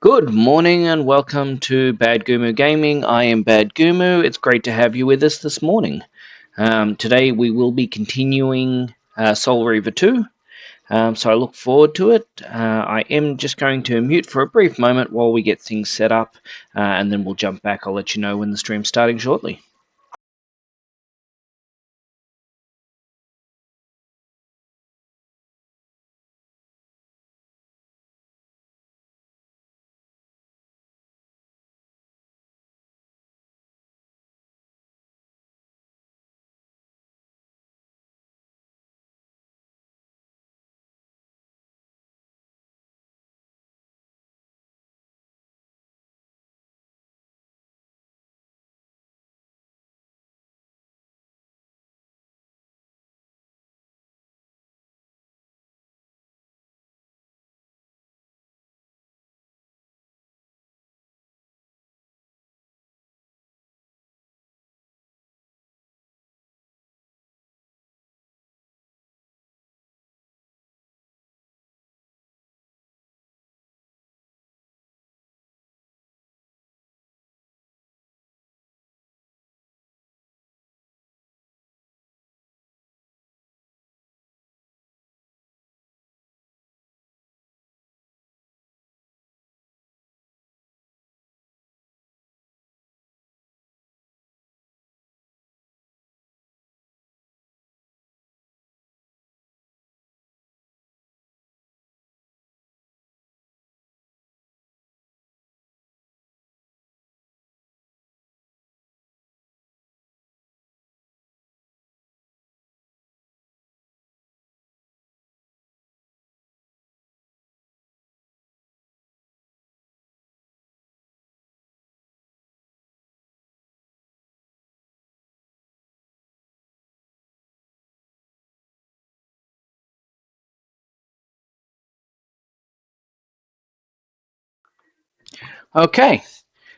Good morning and welcome to Bad Gumu Gaming. I am Bad Gumu. It's great to have you with us this morning. Today we will be continuing Soul Reaver 2, so I look forward to it. I am just going to mute for a brief moment while we get things set up, and then we'll jump back. I'll let you know when the stream's starting shortly. Okay,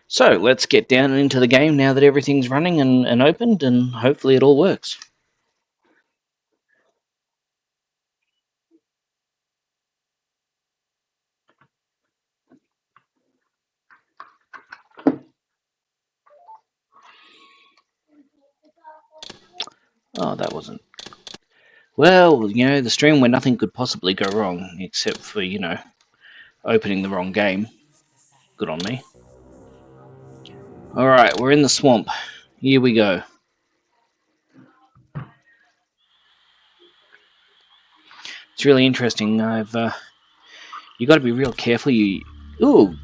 so let's get down into the game now that everything's running and opened, and hopefully it all works. Oh, that wasn't. Well, the stream where nothing could possibly go wrong, except for, opening the wrong game. Good on me. Alright, we're in the swamp. Here we go. It's really interesting. You got to be real careful. Ooh,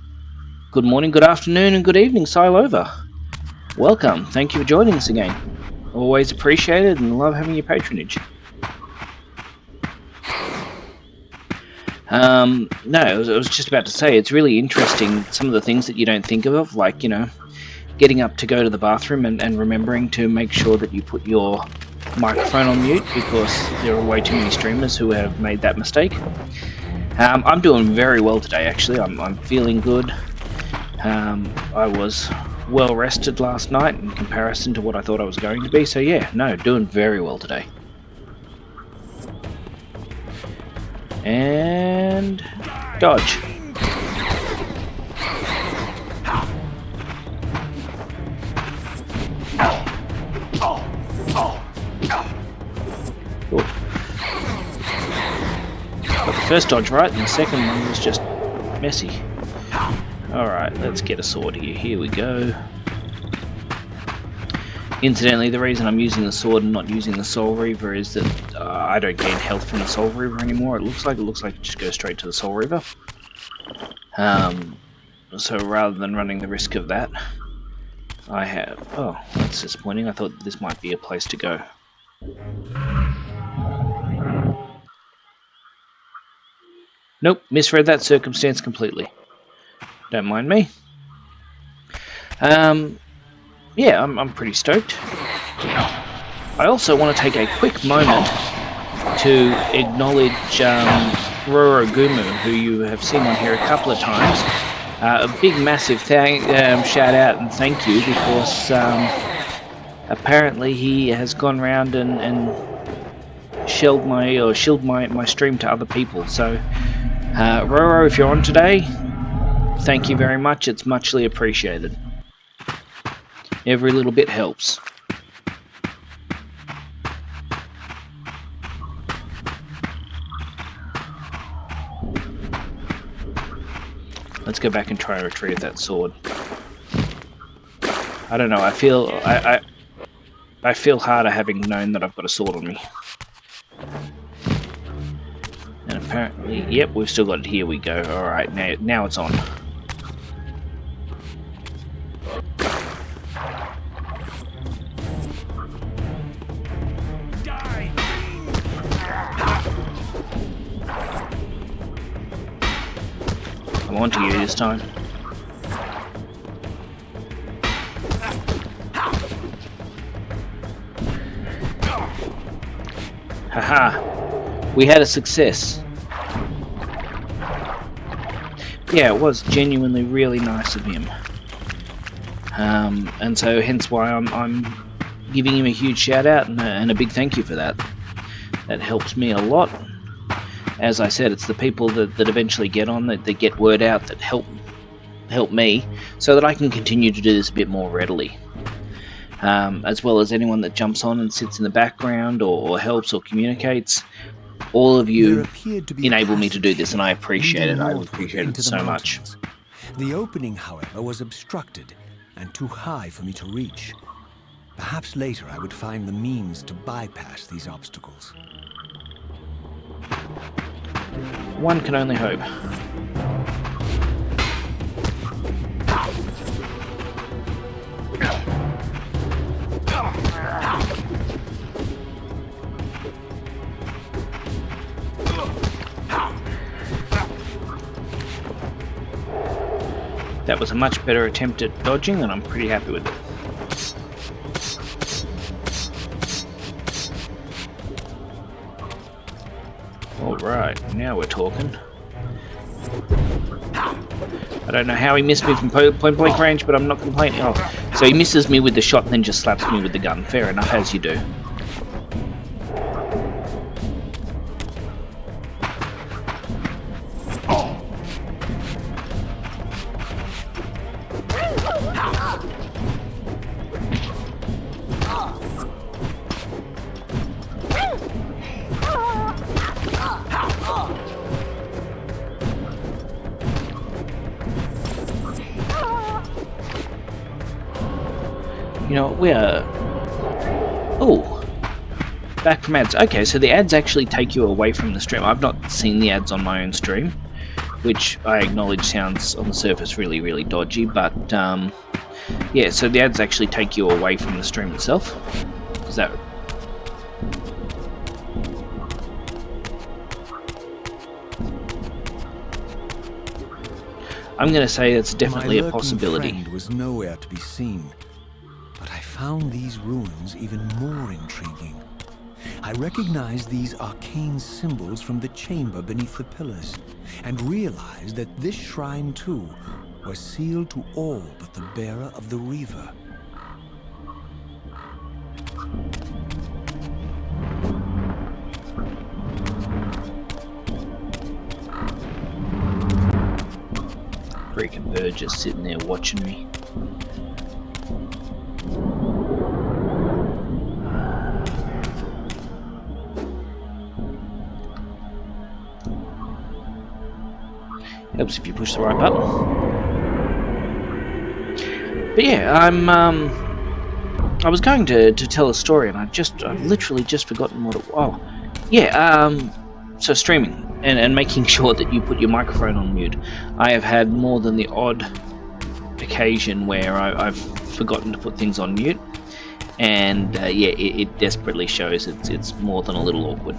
good morning, good afternoon, and good evening, Silova. Welcome. Thank you for joining us again. Always appreciated and love having your patronage. No, I was just about to say, it's really interesting, some of the things that you don't think of, like, getting up to go to the bathroom and remembering to make sure that you put your microphone on mute, because there are way too many streamers who have made that mistake. I'm doing very well today, actually. I'm feeling good. I was well rested last night in comparison to what I thought I was going to be, so yeah, no, doing very well today. And dodge. Cool. Got the first dodge right, and the second one was just messy. Alright, let's get a sword here. Here we go. Incidentally, the reason I'm using the sword and not using the Soul Reaver is that I don't gain health from the Soul Reaver anymore. It looks like it just goes straight to the Soul Reaver. So rather than running the risk of that, I have... Oh, that's disappointing. I thought this might be a place to go. Nope, misread that circumstance completely. Don't mind me. Yeah, I'm pretty stoked. I also want to take a quick moment to acknowledge Rorogumu, who you have seen on here a couple of times. A big, massive shout out and thank you, because apparently he has gone around and shilled my stream to other people. So, Roro, if you're on today, Thank you very much. It's muchly appreciated. Every little bit helps. Let's go back and try and retrieve that sword. I don't know. I feel harder having known that I've got a sword on me. And apparently, yep, we've still got it. Here we go. All right, now it's on. I'm on to you this time. Haha, we had a success. Yeah, it was genuinely really nice of him. And so hence why I'm giving him a huge shout out and a big thank you for that. That helps me a lot. As I said, it's the people that eventually get on, that get word out, that help me, so that I can continue to do this a bit more readily. As well as anyone that jumps on and sits in the background or helps or communicates. All of you enable me to do this, and I appreciate it. I appreciate it so much. The opening, however, was obstructed and too high for me to reach. Perhaps later I would find the means to bypass these obstacles. One can only hope. That was a much better attempt at dodging, and I'm pretty happy with it. Alright, now we're talking. I don't know how he missed me from point blank range, but I'm not complaining. Oh, so he misses me with the shot and then just slaps me with the gun. Fair enough, as you do. You know, we're... Oh! Back from ads. Okay, so the ads actually take you away from the stream. I've not seen the ads on my own stream, which I acknowledge sounds on the surface really, really dodgy, but yeah, so the ads actually take you away from the stream itself. Is that... I'm going to say it's definitely a possibility. My lurking friend was nowhere to be seen. But I found these ruins even more intriguing. I recognized these arcane symbols from the chamber beneath the pillars, and realized that this shrine, too, was sealed to all but the bearer of the Reaver. Freaking bird just sitting there watching me. Helps if you push the right button. But yeah, I was going to tell a story, and I've literally just forgotten what it was. Oh, yeah, so streaming and making sure that you put your microphone on mute. I have had more than the odd occasion where I've forgotten to put things on mute, and yeah, it desperately shows. It's more than a little awkward.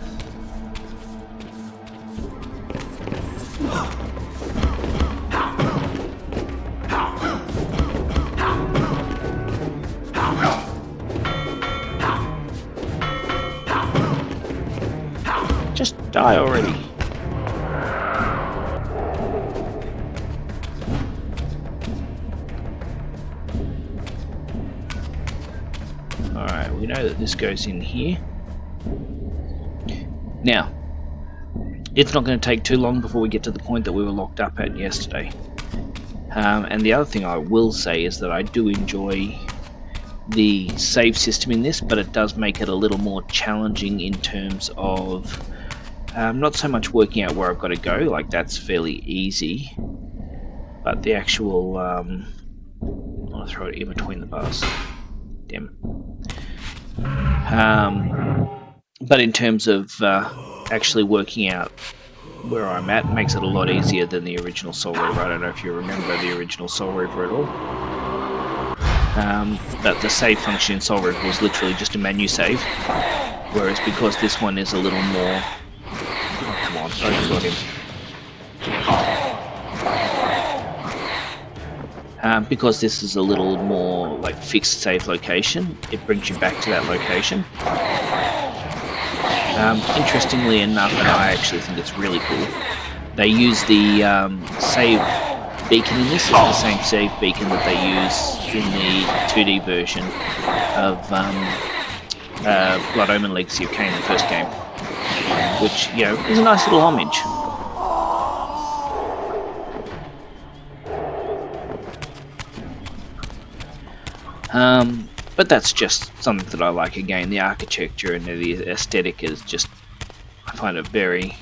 Just die already. Alright, we know that this goes in here. Now, it's not going to take too long before we get to the point that we were locked up at yesterday. And the other thing I will say is that I do enjoy the save system in this, but it does make it a little more challenging in terms of not so much working out where I've got to go, like that's fairly easy, but the actual I want to throw it in between the bars. Damn it. But in terms of actually working out where I'm at, it makes it a lot easier than the original Soul Reaver. I don't know if you remember the original Soul Reaver at all. But the save function in Soul Reaver was literally just a menu save, whereas because this one is a little more... Oh, come on, I got him. Because this is a little more like fixed save location, it brings you back to that location. Interestingly enough, and I actually think it's really cool, they use the save beacon in this. It's the same save beacon that they use in the 2D version of Blood Omen Legacy of Kain, the first game, which, you know, is a nice little homage. But that's just something that I like. Again, the architecture and the aesthetic is just, I find it very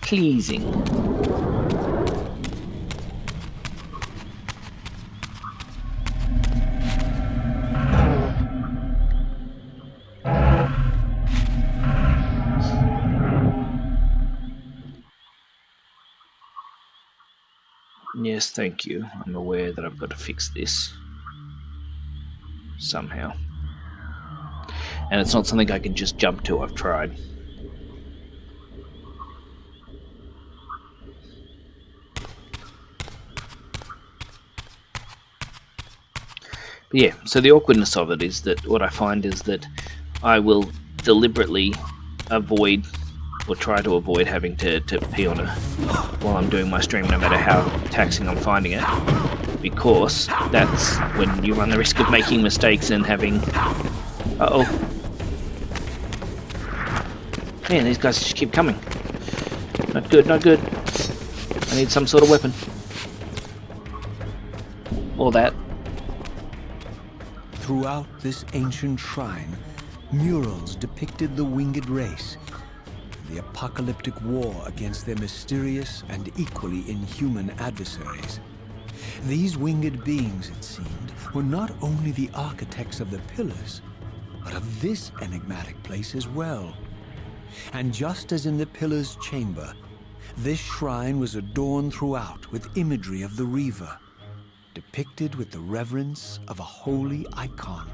pleasing. Yes, thank you. I'm aware that I've got to fix this somehow. And it's not something I can just jump to. I've tried. But yeah, so the awkwardness of it is that what I find is that I will deliberately avoid or try to avoid having to pee on it while I'm doing my stream, no matter how taxing I'm finding it, because that's when you run the risk of making mistakes and having... Uh-oh. Man, these guys just keep coming. Not good, not good. I need some sort of weapon. Or that. Throughout this ancient shrine, murals depicted the winged race, the apocalyptic war against their mysterious and equally inhuman adversaries. These winged beings, it seemed, were not only the architects of the pillars, but of this enigmatic place as well. And just as in the pillar's chamber, this shrine was adorned throughout with imagery of the Reaver, depicted with the reverence of a holy icon.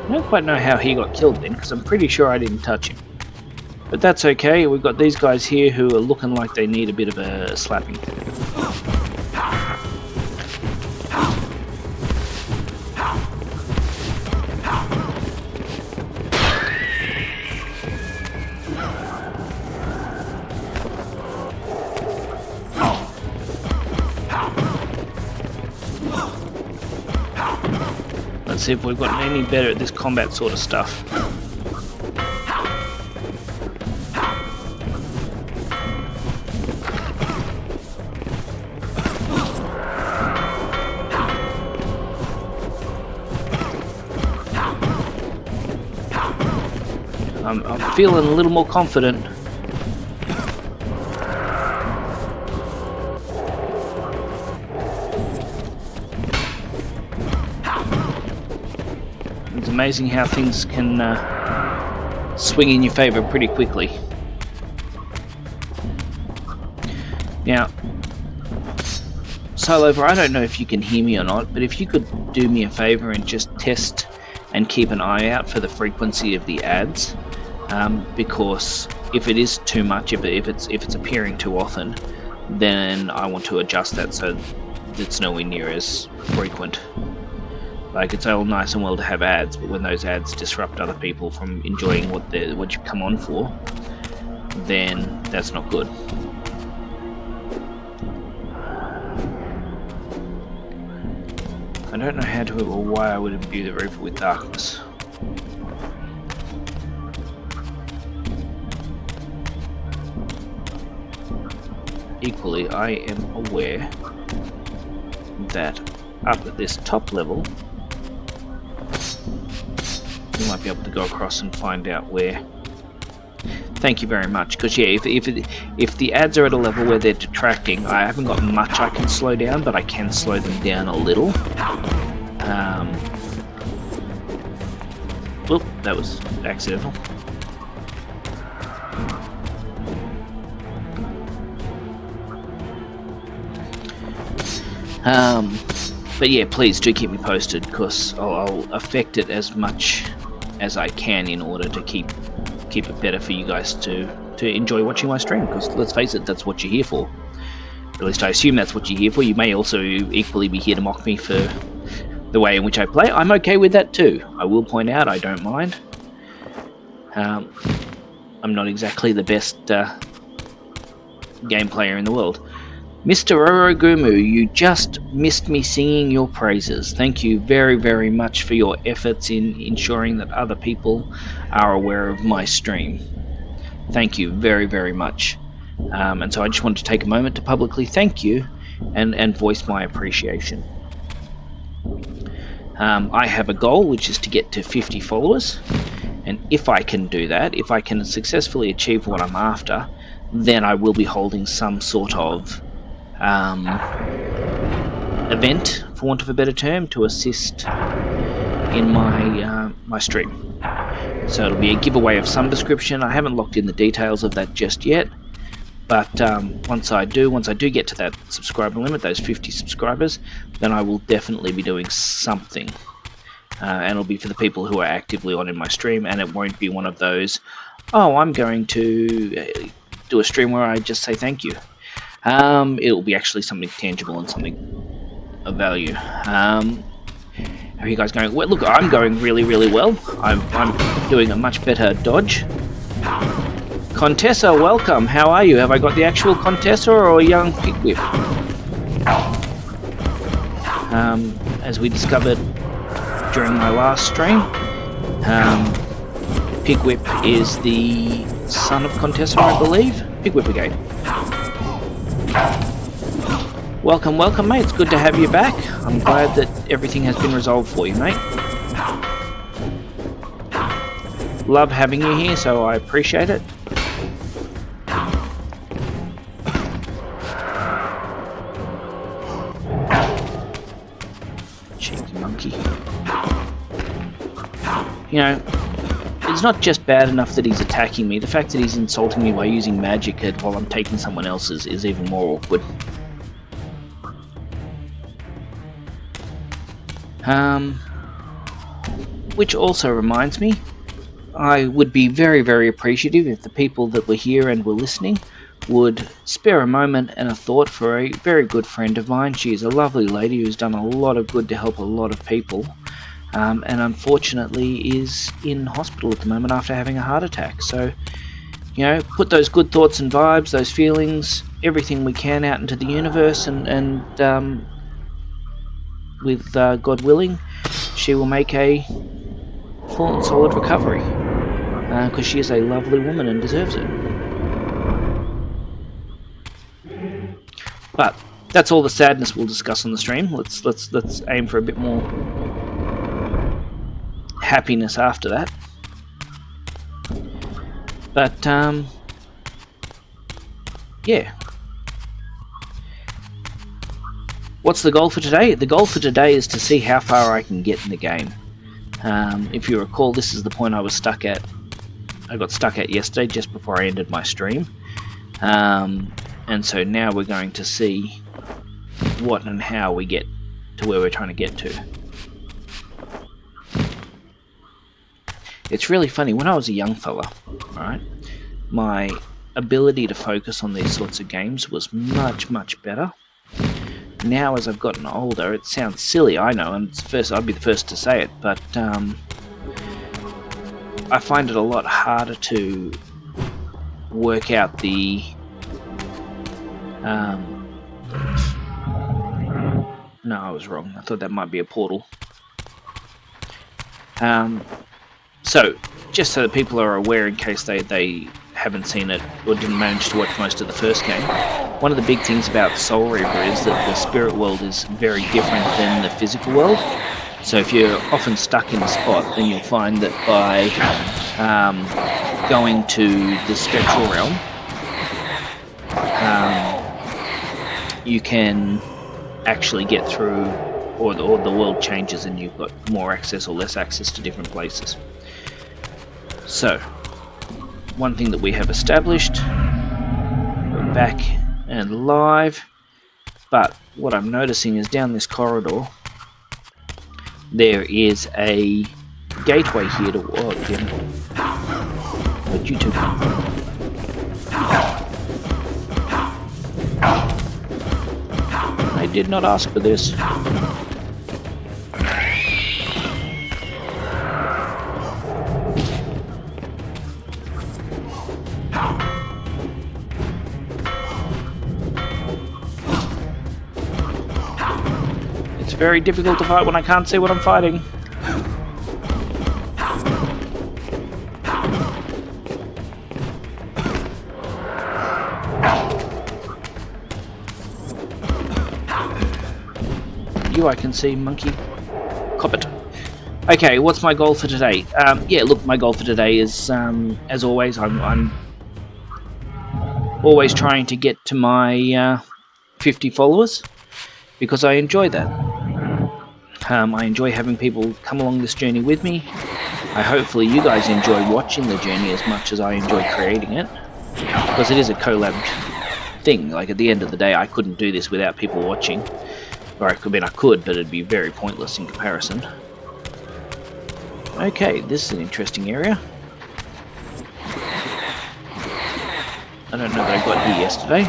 I don't quite know how he got killed then, because I'm pretty sure I didn't touch him. But that's okay, we've got these guys here who are looking like they need a bit of a slapping. Let's see if we've gotten any better at this combat sort of stuff. I'm feeling a little more confident. It's amazing how things can swing in your favor pretty quickly. Now, Silover, I don't know if you can hear me or not, but if you could do me a favor and just test and keep an eye out for the frequency of the ads, because if it is too much, if it's appearing too often, then I want to adjust that so it's nowhere near as frequent. Like, it's all nice and well to have ads, but when those ads disrupt other people from enjoying what you come on for, then that's not good. I don't know how to or why I would imbue the Reaver with darkness. Equally, I am aware that up at this top level, we might be able to go across and find out where. Thank you very much, because yeah, if the ads are at a level where they're detracting, I haven't got much I can slow down, but I can slow them down a little. Whoop, that was accidental. But yeah, please do keep me posted, because I'll affect it as much as I can in order to keep it better for you guys to enjoy watching my stream, because let's face it, that's what you're here for. At least I assume that's what you're here for. You may also equally be here to mock me for the way in which I play. I'm okay with that too. I will point out I don't mind. I'm not exactly the best game player in the world. Mr. Orogumu, you just missed me singing your praises. Thank you very, very much for your efforts in ensuring that other people are aware of my stream. Thank you very, very much. And so I just wanted to take a moment to publicly thank you and voice my appreciation. I have a goal, which is to get to 50 followers. And if I can do that, if I can successfully achieve what I'm after, then I will be holding some sort of event, for want of a better term, to assist in my my stream. So it'll be a giveaway of some description. I haven't locked in the details of that just yet, but once I do get to that subscriber limit, those 50 subscribers, then I will definitely be doing something. And it'll be for the people who are actively on in my stream, and it won't be one of those, oh, I'm going to do a stream where I just say thank you. It'll be actually something tangible and something of value. How are you guys going? Well, look, I'm going really, really well. I'm doing a much better dodge. Contessa, welcome. How are you? Have I got the actual Contessa or a young Pickwhip? As we discovered during my last stream, Pickwhip is the son of Contessa, I believe. Pickwhip again. Welcome, welcome, mate. It's good to have you back. I'm glad that everything has been resolved for you, mate. Love having you here, so I appreciate it. Cheeky monkey. You know, it's not just bad enough that he's attacking me. The fact that he's insulting me by using magic while I'm taking someone else's is even more awkward. Which also reminds me, I would be very, very appreciative if the people that were here and were listening would spare a moment and a thought for a very good friend of mine. She is a lovely lady who's done a lot of good to help a lot of people, and unfortunately is in hospital at the moment after having a heart attack. So, you know, put those good thoughts and vibes, those feelings, everything we can out into the universe, and with God willing, she will make a full and solid recovery, because she is a lovely woman and deserves it. But that's all the sadness we'll discuss on the stream. Let's aim for a bit more happiness after that. But yeah. What's the goal for today? The goal for today is to see how far I can get in the game. If you recall, this is the point I was stuck at. I got stuck at yesterday just before I ended my stream. And so now we're going to see what and how we get to where we're trying to get to. It's really funny, when I was a young fella, right, my ability to focus on these sorts of games was much, much better. Now, as I've gotten older, it sounds silly, I know, and I'd be the first to say it, but I find it a lot harder to work out the no, I was wrong. I thought that might be a portal. So, just so that people are aware in case they haven't seen it or didn't manage to watch most of the first game, one of the big things about Soul Reaver is that the spirit world is very different than the physical world. So if you're often stuck in a spot, then you'll find that by going to the spectral realm, you can actually get through, or the world changes and you've got more access or less access to different places. So, one thing that we have established, we're back and live, but what I'm noticing is down this corridor, there is a gateway here to... Oh, again. Where'd you two come from? I did not ask for this. It's very difficult to fight when I can't see what I'm fighting. You I can see, monkey. Cop it. Okay, what's my goal for today? Yeah, look, my goal for today is, as always, I'm always trying to get to my 50 followers, because I enjoy that. I enjoy having people come along this journey with me. Hopefully you guys enjoy watching the journey as much as I enjoy creating it, because it is a collab thing. Like, at the end of the day, I couldn't do this without people watching. Or I could, but it'd be very pointless in comparison. Okay, this is an interesting area. I don't know that I got here yesterday.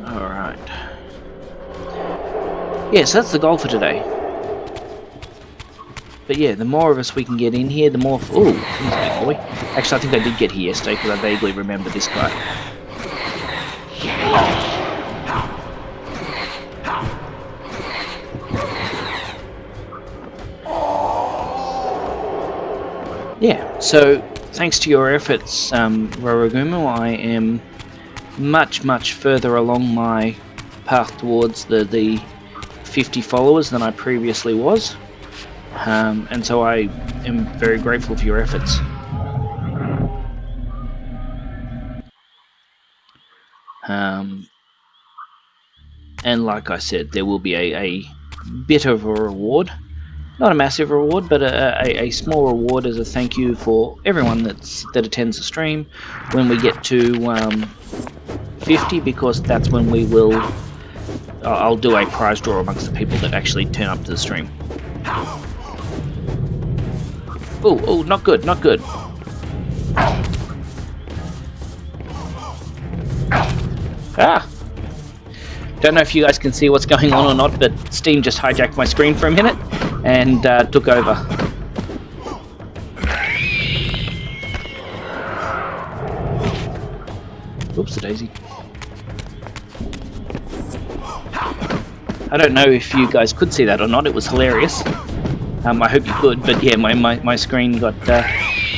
Alright. Yes, that's the goal for today. But yeah, the more of us we can get in here, the more... Ooh, he's a big boy. Actually, I think I did get here yesterday, because I vaguely remember this guy. Yeah, so thanks to your efforts, Rorogumo, I am much, much further along my path towards the 50 followers than I previously was. And so I am very grateful for your efforts. And like I said, there will be a bit of a reward. Not a massive reward, but a small reward as a thank you for everyone that attends the stream when we get to 50, because that's when we will... I'll do a prize draw amongst the people that actually turn up to the stream. Oh, not good, not good. Ah! Don't know if you guys can see what's going on or not, but Steam just hijacked my screen for a minute and took over. Oops-a-daisy. I don't know if you guys could see that or not, it was hilarious. I hope you could, but yeah, my screen got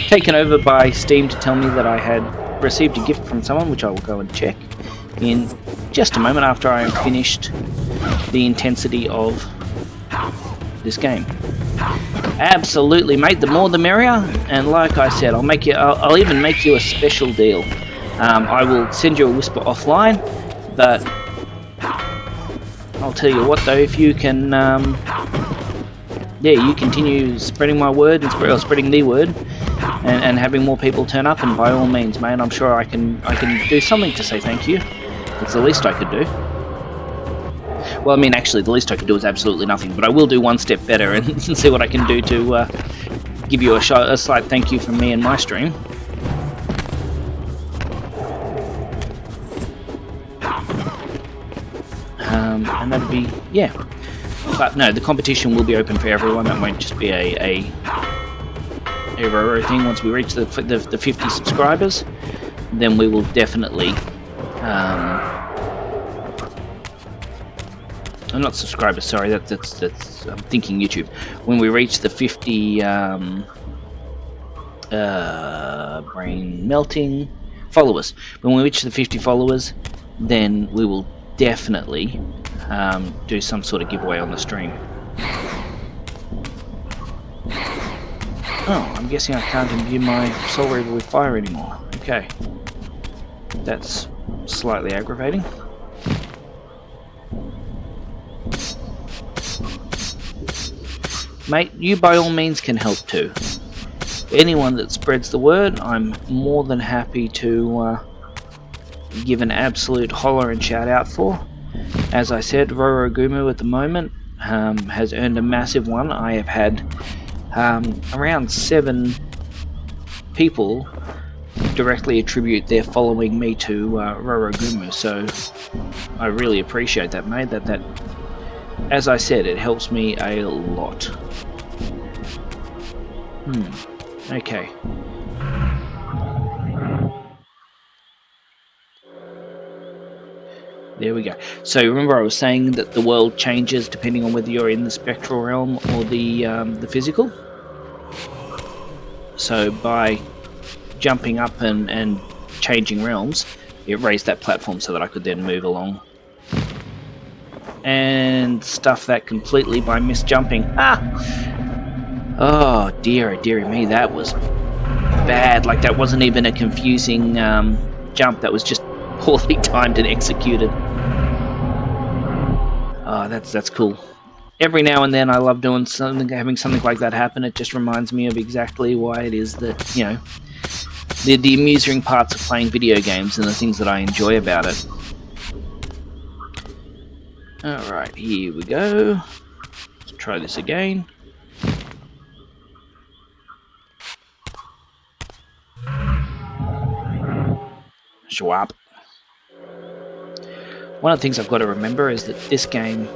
taken over by Steam to tell me that I had received a gift from someone, which I will go and check in just a moment after I have finished the intensity of this game. Absolutely, mate, the more the merrier, and like I said, I'll even make you a special deal. I will send you a whisper offline, but I'll tell you what though, if you can yeah, you continue spreading my word and spreading the word, and having more people turn up, and by all means, mate, I'm sure I can do something to say thank you. It's the least I could do. Well, I mean, actually, the least I could do is absolutely nothing, but I will do one step better and see what I can do to give you a slight thank you from me and my stream. And that'd be, yeah. But no, the competition will be open for everyone. That won't just be a Roro thing. Once we reach the 50 subscribers, then we will definitely... I'm not subscribers, sorry, that's I'm thinking YouTube. When we reach the 50 brain melting followers, when we reach the 50 followers, then we will definitely do some sort of giveaway on the stream. Oh, I'm guessing I can't imbue my Soul Reaver with fire anymore. Okay. That's slightly aggravating. Mate, you by all means can help too. Anyone that spreads the word, I'm more than happy to give an absolute holler and shout out for. As I said, Roro Gumu at the moment has earned a massive one. I have had around 7 people directly attribute their following me to Roro Gumu, so I really appreciate that, mate. That, as I said, it helps me a lot. Okay. There we go. So remember I was saying that the world changes depending on whether you're in the spectral realm or the physical? So by jumping up and changing realms, it raised that platform so that I could then move along. And stuff that completely by misjumping. Oh dearie me, that was bad. Like, that wasn't even a confusing jump, that was just poorly timed and executed. Oh, that's cool. Every now and then I love doing something, having something like that happen. It just reminds me of exactly why it is that, you know, the amusing parts of playing video games and the things that I enjoy about it. Alright, here we go. Let's try this again. Schwab. One of the things I've got to remember is that this game,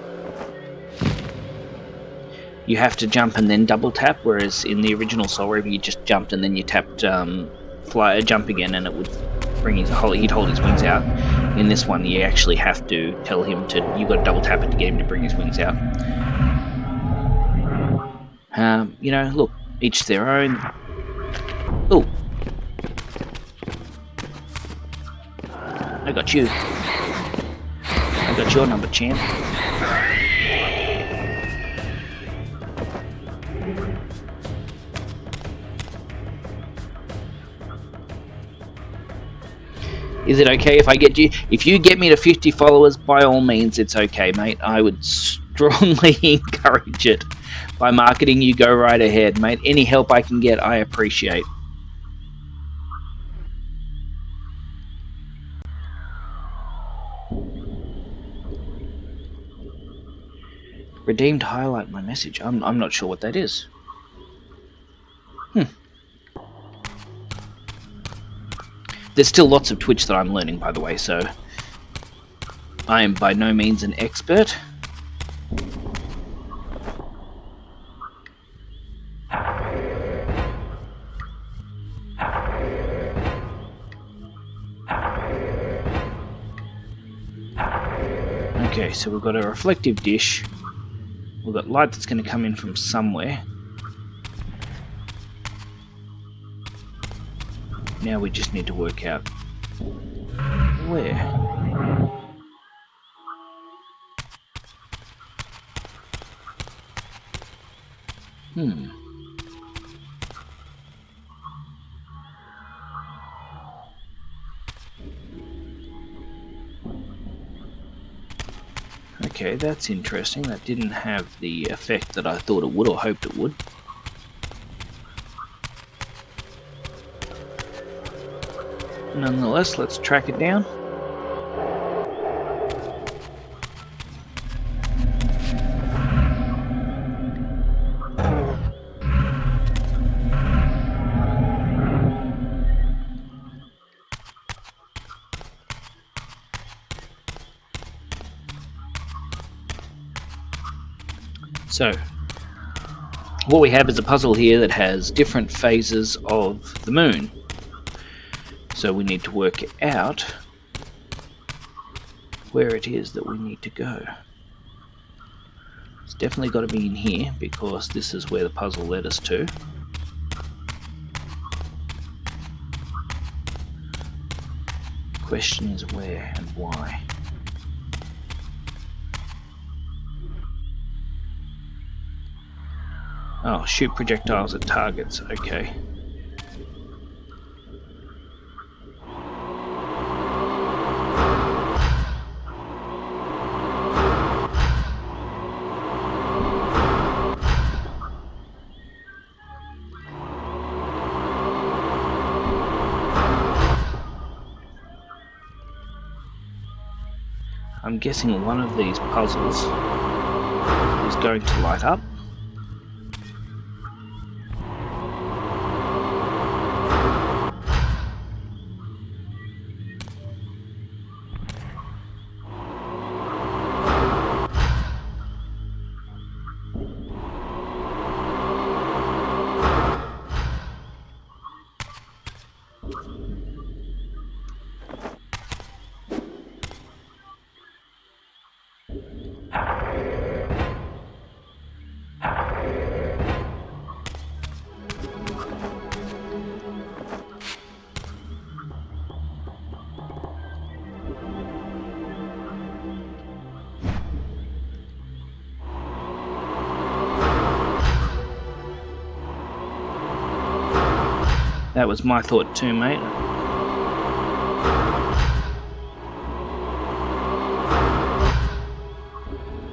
you have to jump and then double tap, whereas in the original Soul Reaver you just jumped and then you tapped jump again and it would bring he'd hold his wings out. In this one you actually have to tell him to, you've got to double tap it to get him to bring his wings out. You know, look, each their own. Oh, I got you. I got your number, champ. Is it okay if I get you? If you get me to 50 followers, by all means, it's okay, mate. I would strongly encourage it. By marketing, you go right ahead, mate. Any help I can get, I appreciate. Redeemed highlight my message. I'm not sure what that is. There's still lots of Twitch that I'm learning, by the way, so I am by no means an expert. Okay, so we've got a reflective dish. We've got light that's going to come in from somewhere. Now we just need to work out where. Okay, that's interesting. That didn't have the effect that I thought it would or hoped it would. Nonetheless, let's track it down. So, what we have is a puzzle here that has different phases of the moon. So we need to work out where it is that we need to go. It's definitely got to be in here because this is where the puzzle led us to. Question is where and why. Oh, shoot projectiles at targets, okay. I'm guessing one of these puzzles is going to light up. That was my thought too, mate.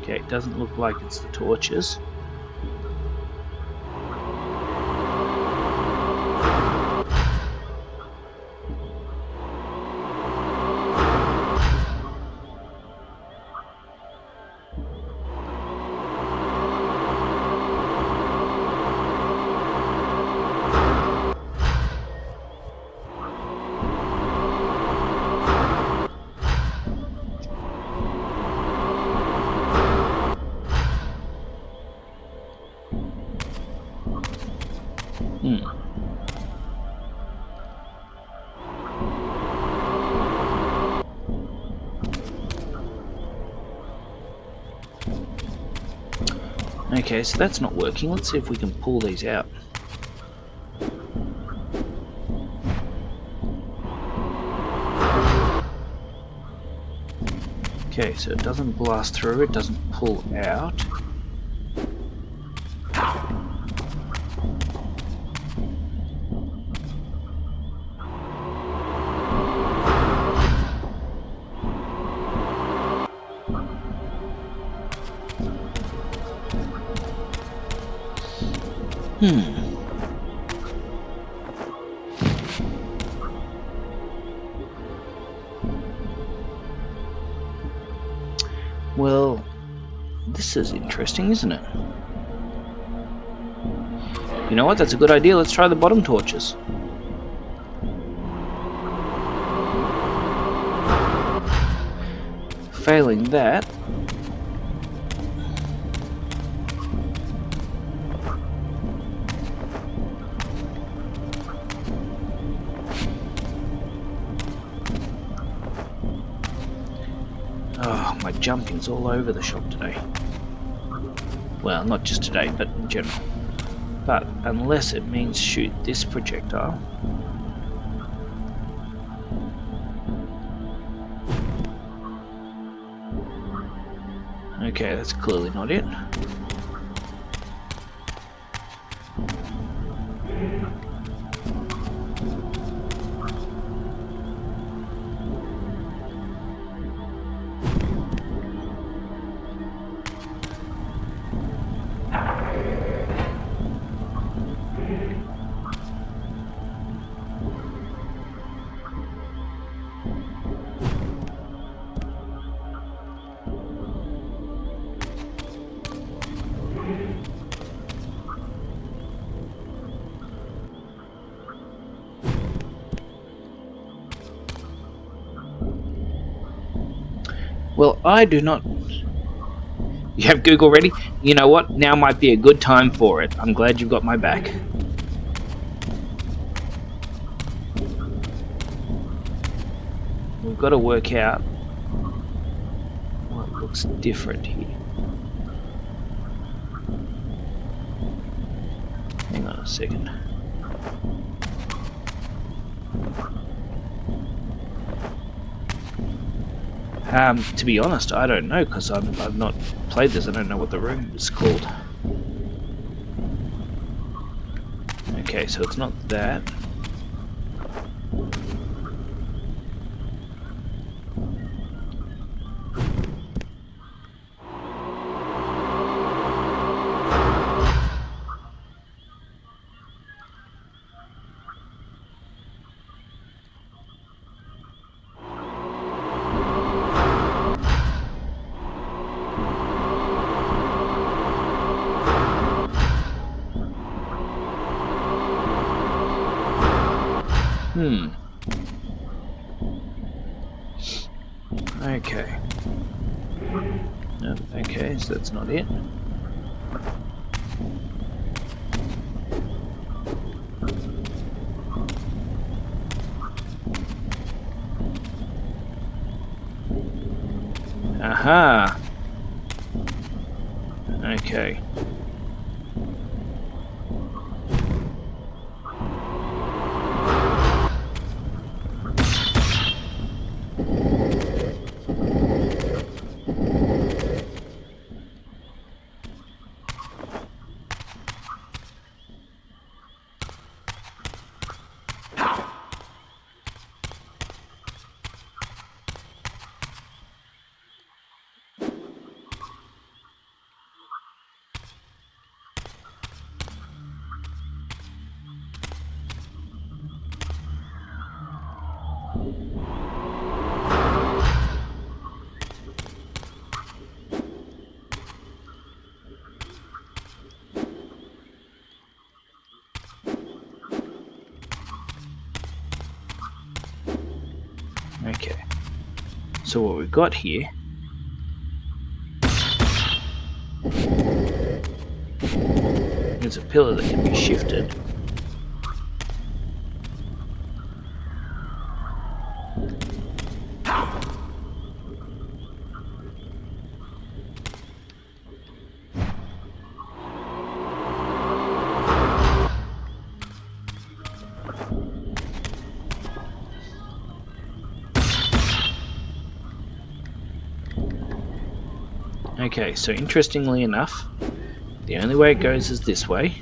Okay, it doesn't look like it's the torches. Okay, so that's not working. Let's see if we can pull these out. Okay, so it doesn't blast through, it doesn't pull out. Well, this is interesting, isn't it? You know what? That's a good idea. Let's try the bottom torches. Failing that, oh, my jumping's all over the shop today. Well, not just today, but in general. But unless it means shoot this projectile. Okay, that's clearly not it. Well, I do not You have Google ready? You know what? Now might be a good time for it. I'm glad you've got my back. We've got to work out what looks different here. Hang on a second. To be honest, I don't know, because I've not played this. I don't know what the room is called. Okay, so it's not that. Okay. No, okay, so that's not it. Aha! Okay. Okay. So what we've got here is a pillar that can be shifted. Okay, so interestingly enough, the only way it goes is this way.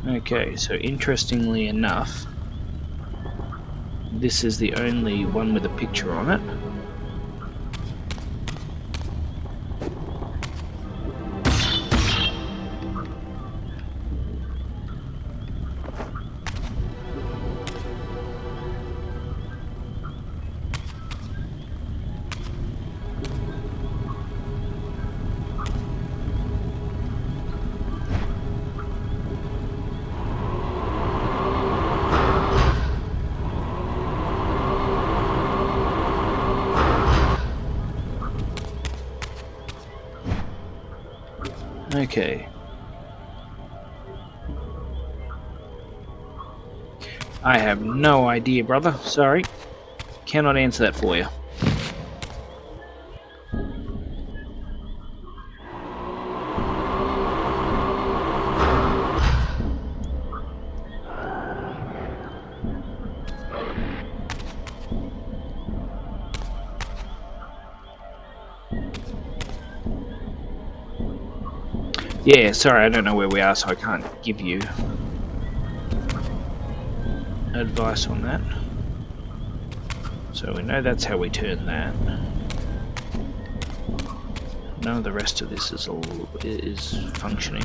Okay, so interestingly enough, this is the only one with a picture on it. Okay. I have no idea, brother. Sorry. Cannot answer that for you. Yeah, sorry, I don't know where we are, so I can't give you advice on that. So we know that's how we turn that. None of the rest of this is functioning.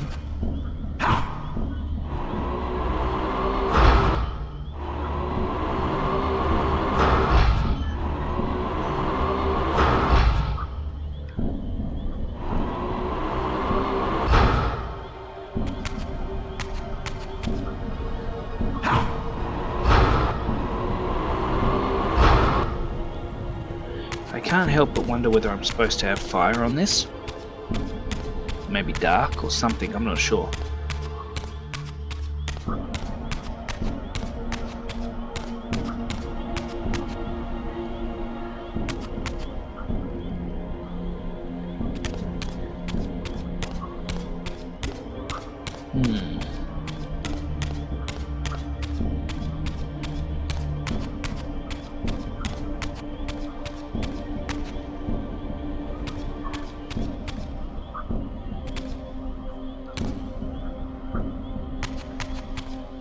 I can't help but wonder whether I'm supposed to have fire on this. Maybe dark or something, I'm not sure.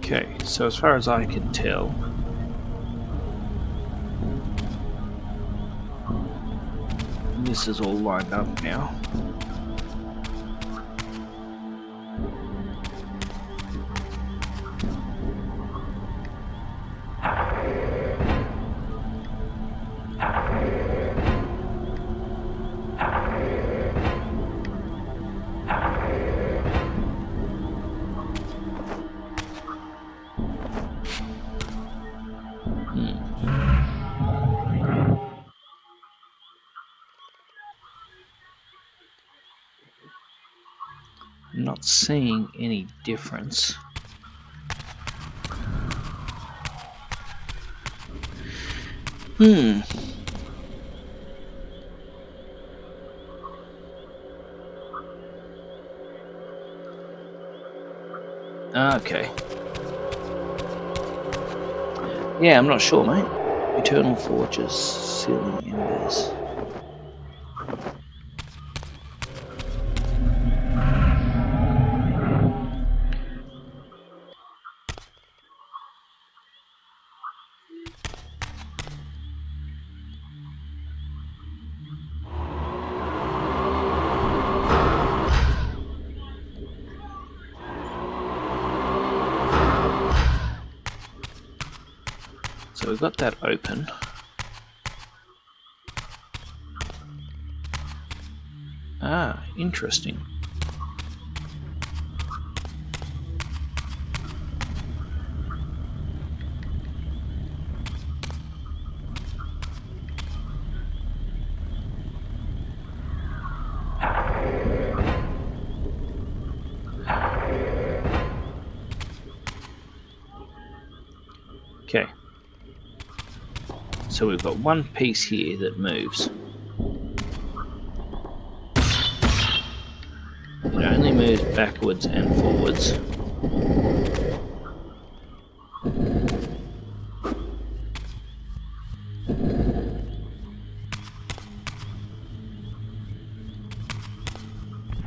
Okay, so as far as I can tell, this is all lined up now. I'm not seeing any difference. Okay. Yeah, I'm not sure, mate. Eternal Forges, Sealing Embers. So we've got that open. Ah, interesting. Okay. So we've got one piece here that moves. It only moves backwards and forwards.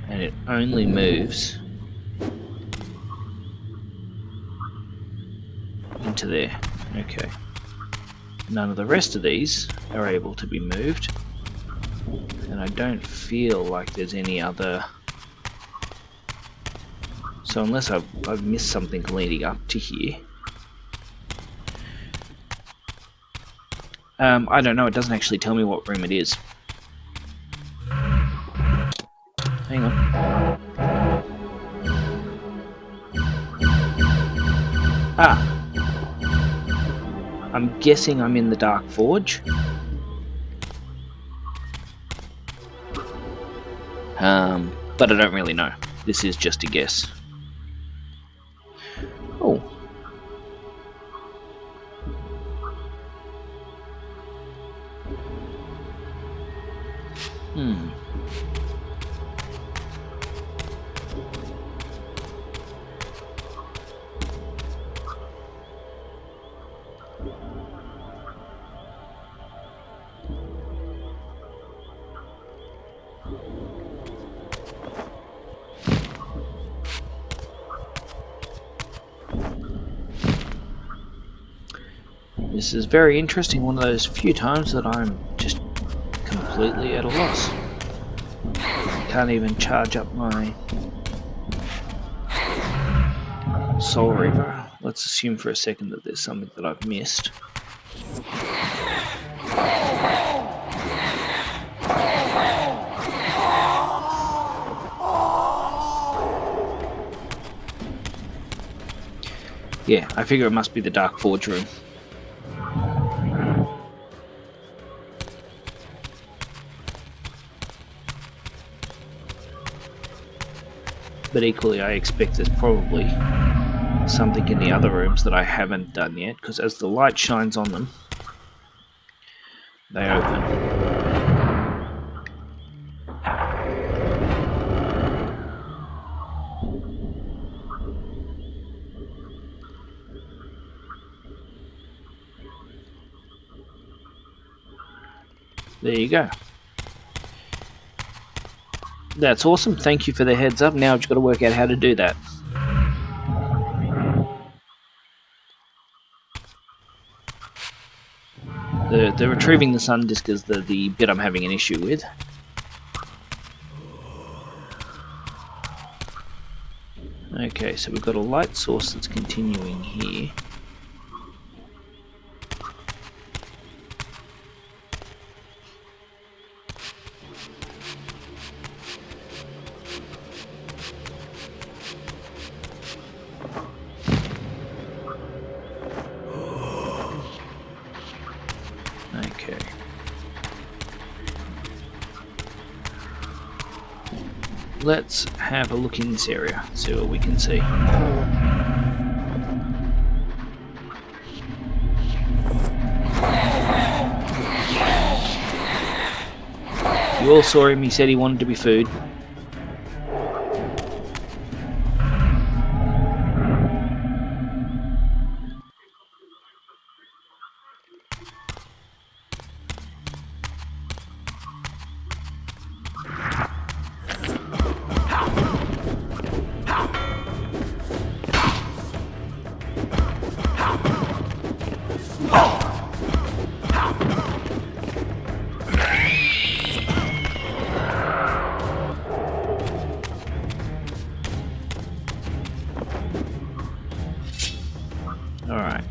And it only moves into there. Okay. None of the rest of these are able to be moved. And I don't feel like there's any other... So unless I've missed something leading up to here. I don't know, it doesn't actually tell me what room it is. Hang on. Ah! I'm guessing I'm in the Dark Forge. But I don't really know. This is just a guess. Oh. This is very interesting, one of those few times that I'm just completely at a loss. Can't even charge up my Soul Reaver. Let's assume for a second that there's something that I've missed. Yeah, I figure it must be the Dark Forge room. But equally, I expect there's probably something in the other rooms that I haven't done yet, because as the light shines on them, they open. There you go. That's awesome. Thank you for the heads up. Now I've just got to work out how to do that. The retrieving the sun disk is the bit I'm having an issue with. Okay, so we've got a light source that's continuing here. Okay. Let's have a look in this area, see what we can see. You all saw him, he said he wanted to be food. Alright.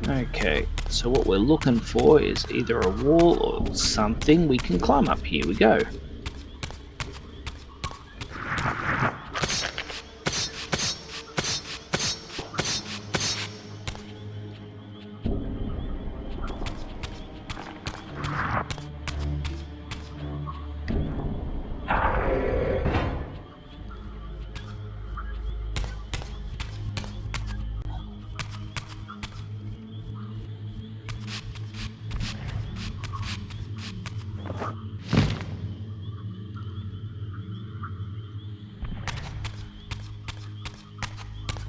Okay, so what we're looking for is either a wall or something we can climb up. Here we go.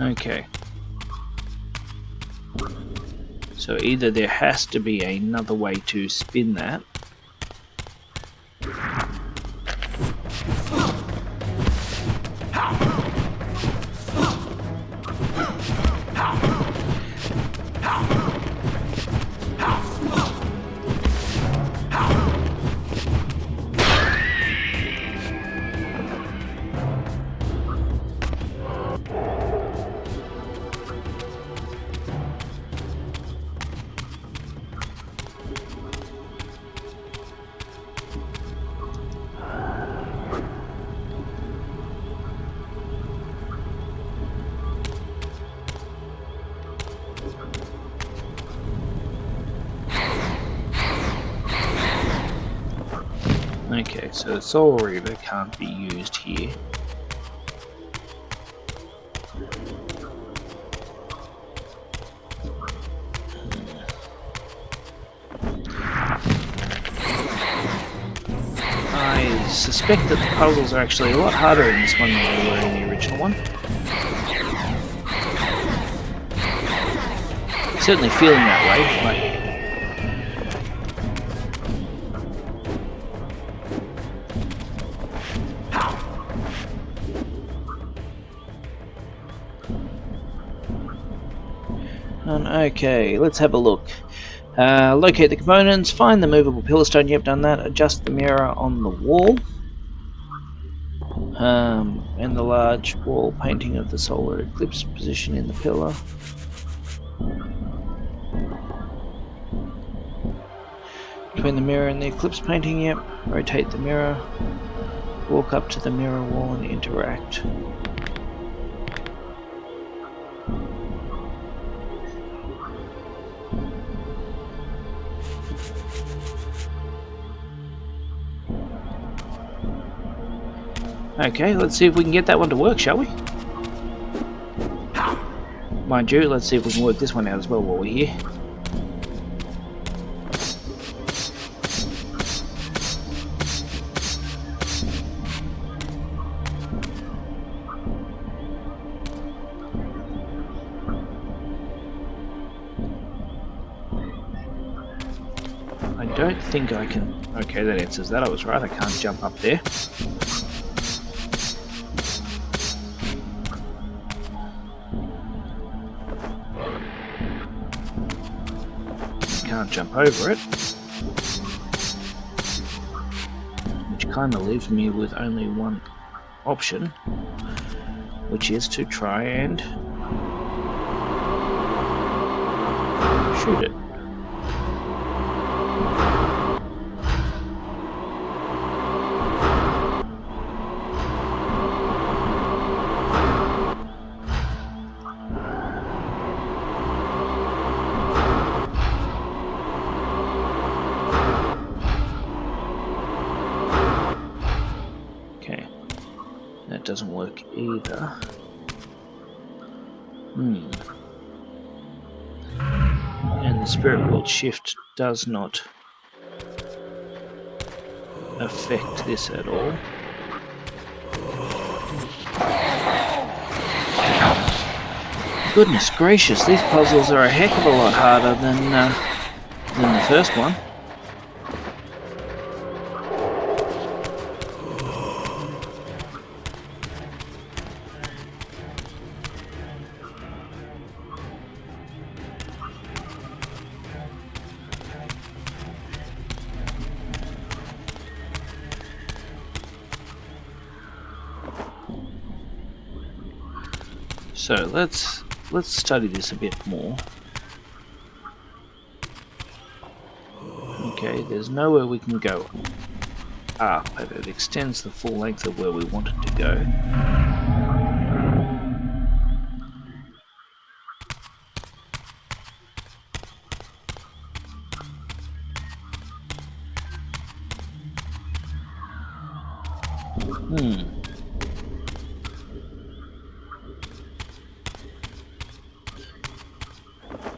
Okay. So either there has to be another way to spin that. Okay, so the Soul Reaver can't be used here. I suspect that the puzzles are actually a lot harder in this one than they were in the original one. Certainly feeling that way, like okay, let's have a look. Locate the components, find the movable pillar stone, yep, done that. Adjust the mirror on the wall. And the large wall painting of the solar eclipse position in the pillar. Between the mirror and the eclipse painting, yep. Rotate the mirror. Walk up to the mirror wall and interact. Okay, let's see if we can get that one to work, shall we? Mind you, let's see if we can work this one out as well while we're here. I don't think I can... Okay, that answers that. I was right, I can't jump up there. Can't jump over it. Which kind of leaves me with only one option, which is to try and shoot it. Okay, that doesn't work either. And the spirit world shift does not affect this at all. Goodness gracious, these puzzles are a heck of a lot harder than the first one. So let's study this a bit more. Okay, there's nowhere we can go up, but it extends the full length of where we want it to go.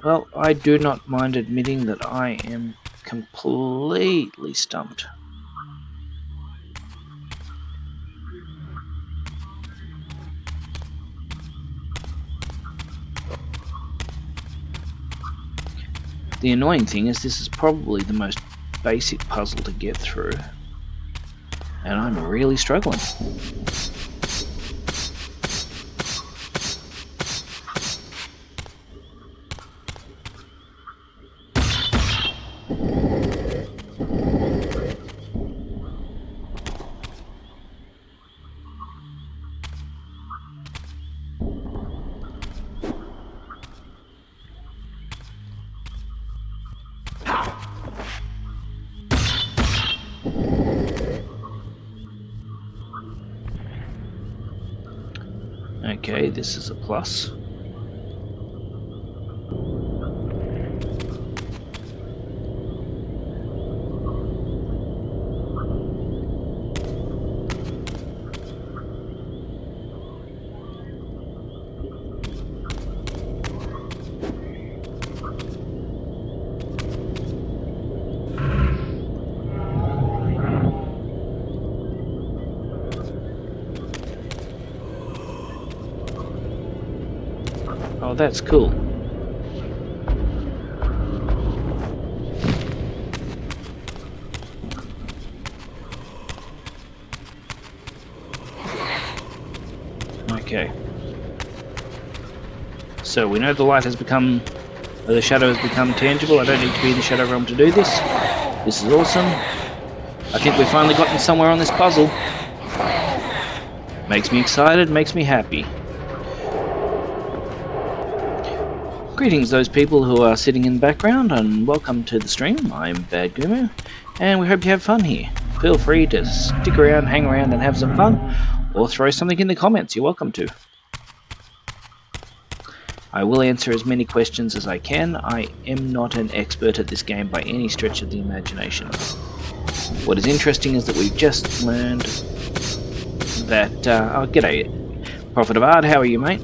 Well, I do not mind admitting that I am completely stumped. The annoying thing is this is probably the most basic puzzle to get through, and I'm really struggling. Okay, this is a plus. Oh, that's cool. Okay. So we know the light has become The shadow has become tangible. I don't need to be in the shadow realm to do this. This is awesome. I think we've finally gotten somewhere on this puzzle. Makes me excited, makes me happy. Greetings those people who are sitting in the background, and welcome to the stream. I'm Bad Gumu, and we hope you have fun here. Feel free to stick around, hang around and have some fun, or throw something in the comments. You're welcome to. I will answer as many questions as I can. I am not an expert at this game by any stretch of the imagination. What is interesting is that we've just learned that... oh, g'day, Prophet of Art, how are you, mate?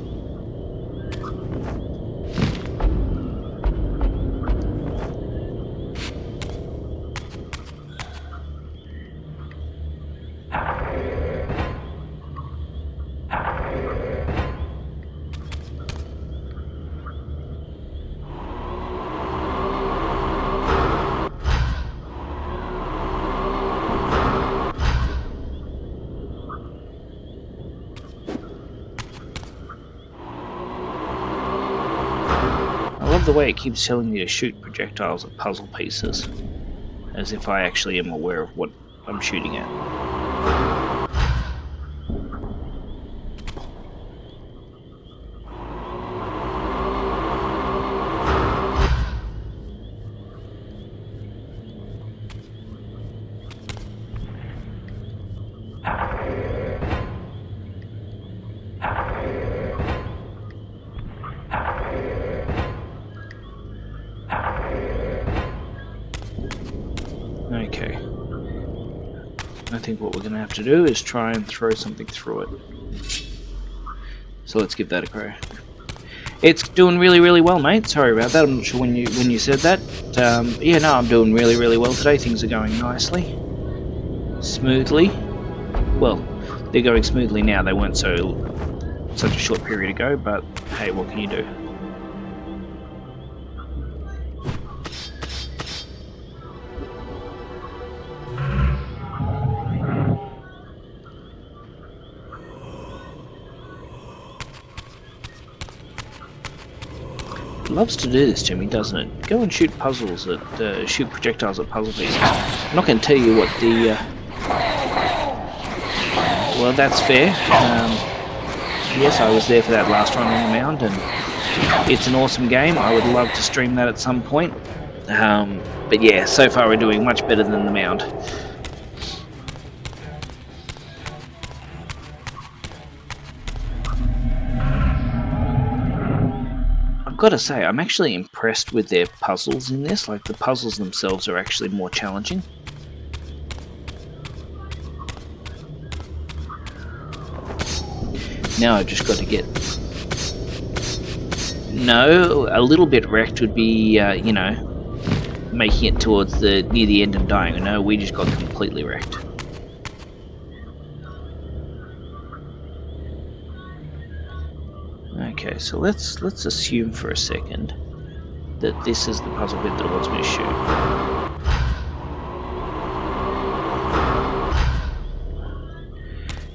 I love the way it keeps telling me to shoot projectiles at puzzle pieces, as if I actually am aware of what I'm shooting at. Okay. I think what we're going to have to do is try and throw something through it. So let's give that a go. It's doing really, really well, mate. Sorry about that. I'm not sure when you said that. Yeah, no, I'm doing really, really well today. Things are going nicely, smoothly. Well, they're going smoothly now. They weren't such a short period ago. But hey, what can you do? It loves to do this to me, doesn't it? Go and shoot puzzles at shoot projectiles at puzzle pieces. I'm not going to tell you what the. Well, that's fair. Yes, I was there for that last run on the mound, and it's an awesome game. I would love to stream that at some point. But yeah, so far we're doing much better than the mound. I've got to say, I'm actually impressed with their puzzles in this. Like, the puzzles themselves are actually more challenging. Now I've just got to get... No, a little bit wrecked would be, you know, making it towards near the end and dying. No, we just got completely wrecked. Okay, so let's assume for a second that this is the puzzle bit that it wants me to shoot.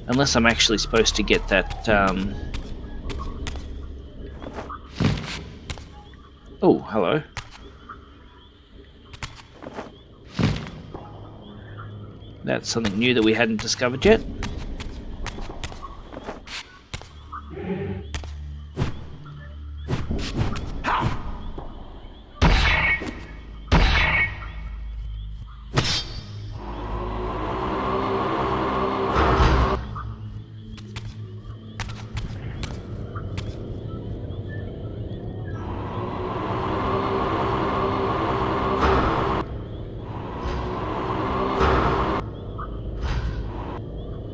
Unless I'm actually supposed to get that, Oh, hello. That's something new that we hadn't discovered yet.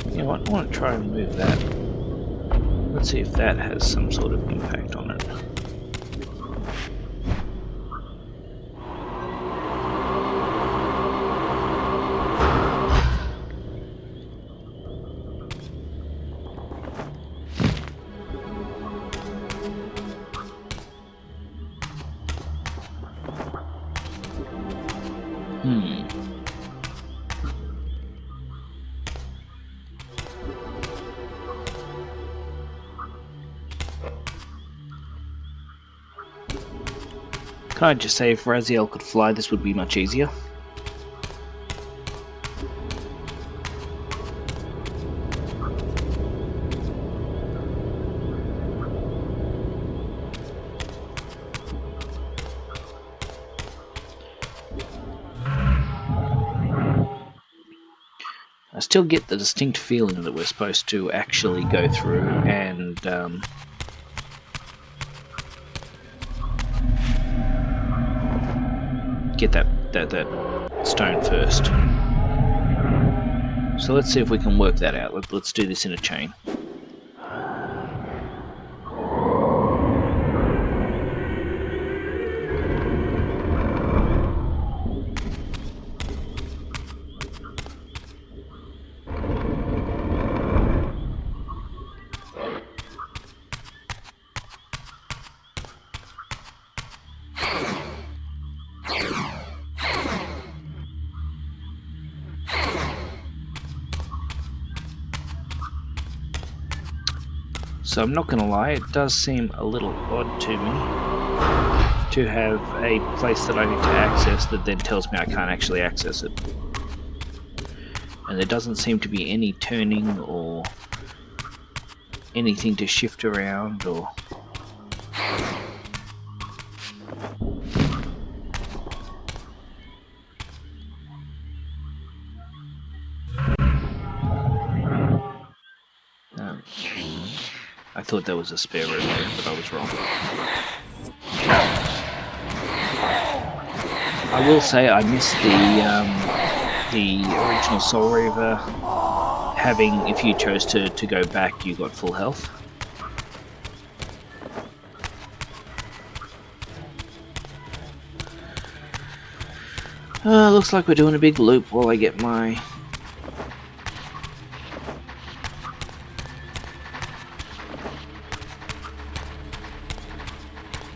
You know what, I want to try and move that. Let's see if that has some sort of impact on it. Can I just say, if Raziel could fly, this would be much easier. I still get the distinct feeling that we're supposed to actually go through and get that stone first. So let's see if we can work that out. Let's do this in a chain. So I'm not going to lie, it does seem a little odd to me to have a place that I need to access that then tells me I can't actually access it. And there doesn't seem to be any turning or anything to shift around or... I thought there was a spare room there, but I was wrong. I will say I missed the original Soul Reaver having, if you chose to go back, you got full health. Looks like we're doing a big loop while I get my...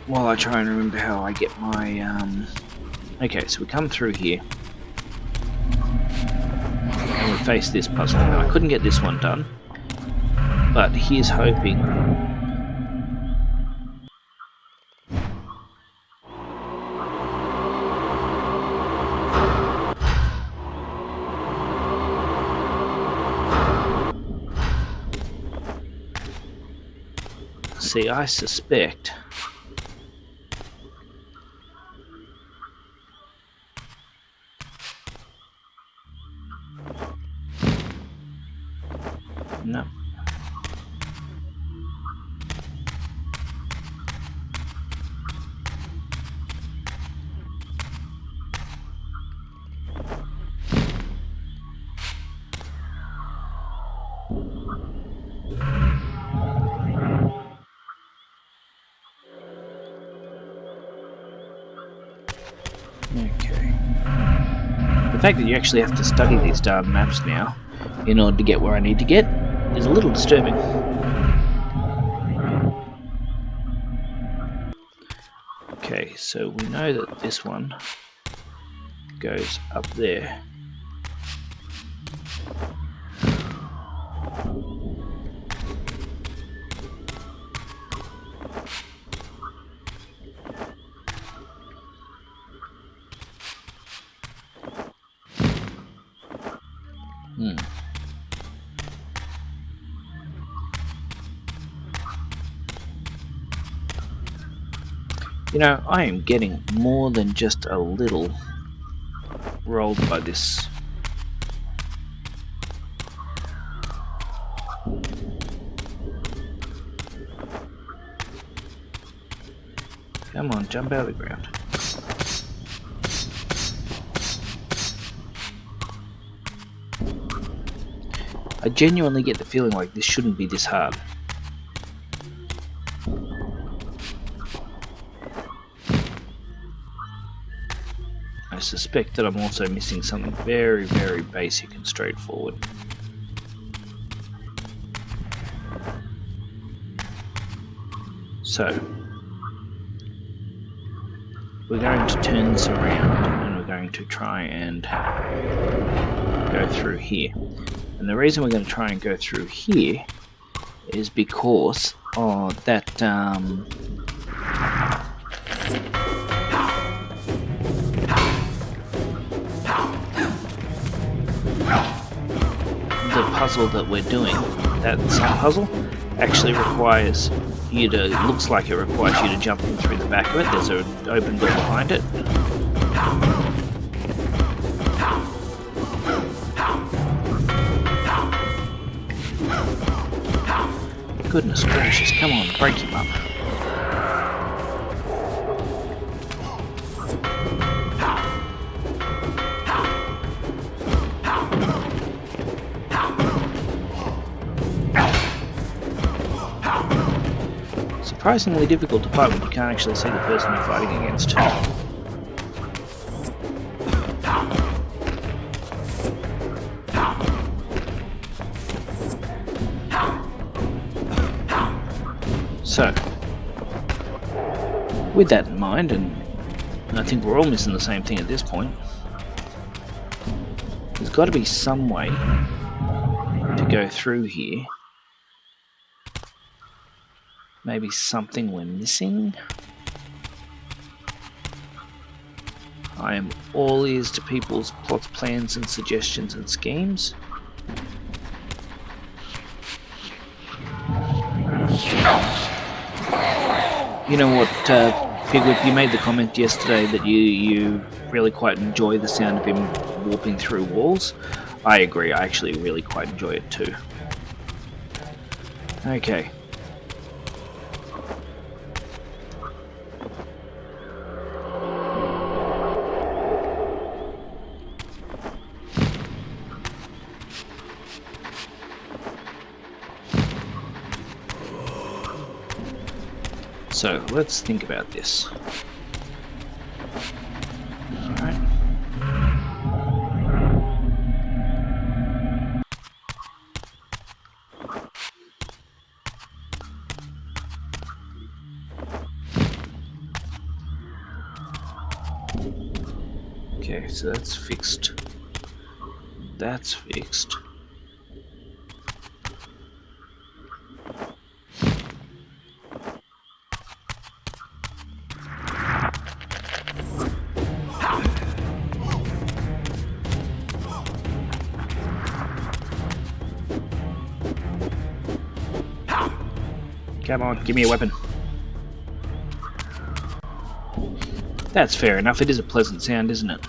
While I try and remember how I get my... Okay, so we come through here. And we face this puzzle. Now, I couldn't get this one done. But here's hoping... See, I suspect... No. Okay. The fact that you actually have to study these darn maps now in order to get where I need to get is a little disturbing. Okay, so we know that this one goes up there. You know, I am getting more than just a little rolled by this. Come on, jump out of the ground. I genuinely get the feeling like this shouldn't be this hard. I suspect that I'm also missing something very, very basic and straightforward. So, we're going to turn this around and we're going to try and go through here. And the reason we're going to try and go through here is because of that puzzle that we're doing, that sun puzzle, actually requires you to, looks like it requires you to jump in through the back of it. There's an open door behind it. Goodness gracious, come on, break him up. Surprisingly difficult to fight when you can't actually see the person you're fighting against. So, with that in mind, and I think we're all missing the same thing at this point, there's got to be some way to go through here. Maybe something we're missing? I am all ears to people's plots, plans and suggestions and schemes. You know what, Pigwhip, you made the comment yesterday that you really quite enjoy the sound of him warping through walls. I agree, I actually really quite enjoy it too. Okay. So, let's think about this. Alright. Okay, so that's fixed. That's fixed. Come on, give me a weapon. That's fair enough, it is a pleasant sound, isn't it?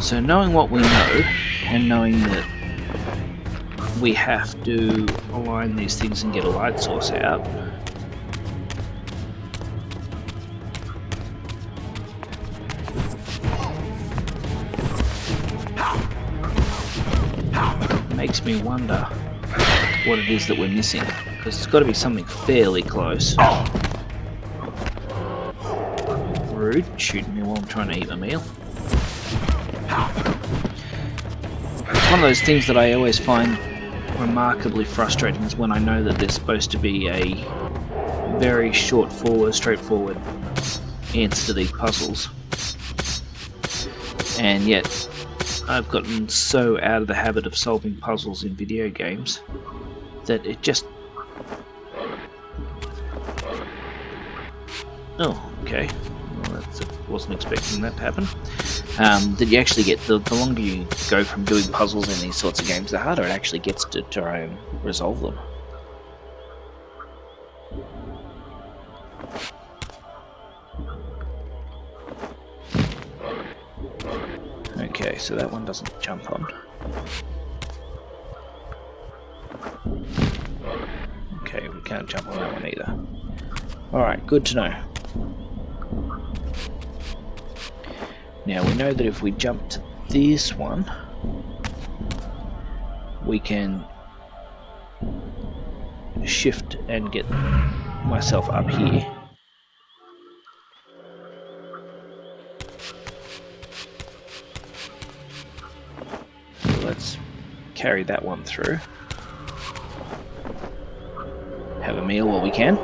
So knowing what we know, and knowing that we have to align these things and get a light source out, makes me wonder what it is that we're missing, because it's got to be something fairly close. Rude, shooting me while I'm trying to eat my meal. It's one of those things that I always find remarkably frustrating, is when I know that there's supposed to be a very straightforward answer to these puzzles, and yet I've gotten so out of the habit of solving puzzles in video games that it just... Oh, okay. Well, wasn't expecting that to happen. That you actually get, the longer you go from doing puzzles in these sorts of games, the harder it actually gets to try and resolve them. Okay, so that one doesn't jump on. Okay, we can't jump on that one either. Alright, good to know. Now we know that if we jump to this one, we can shift and get myself up here. So let's carry that one through. Have a meal while we can.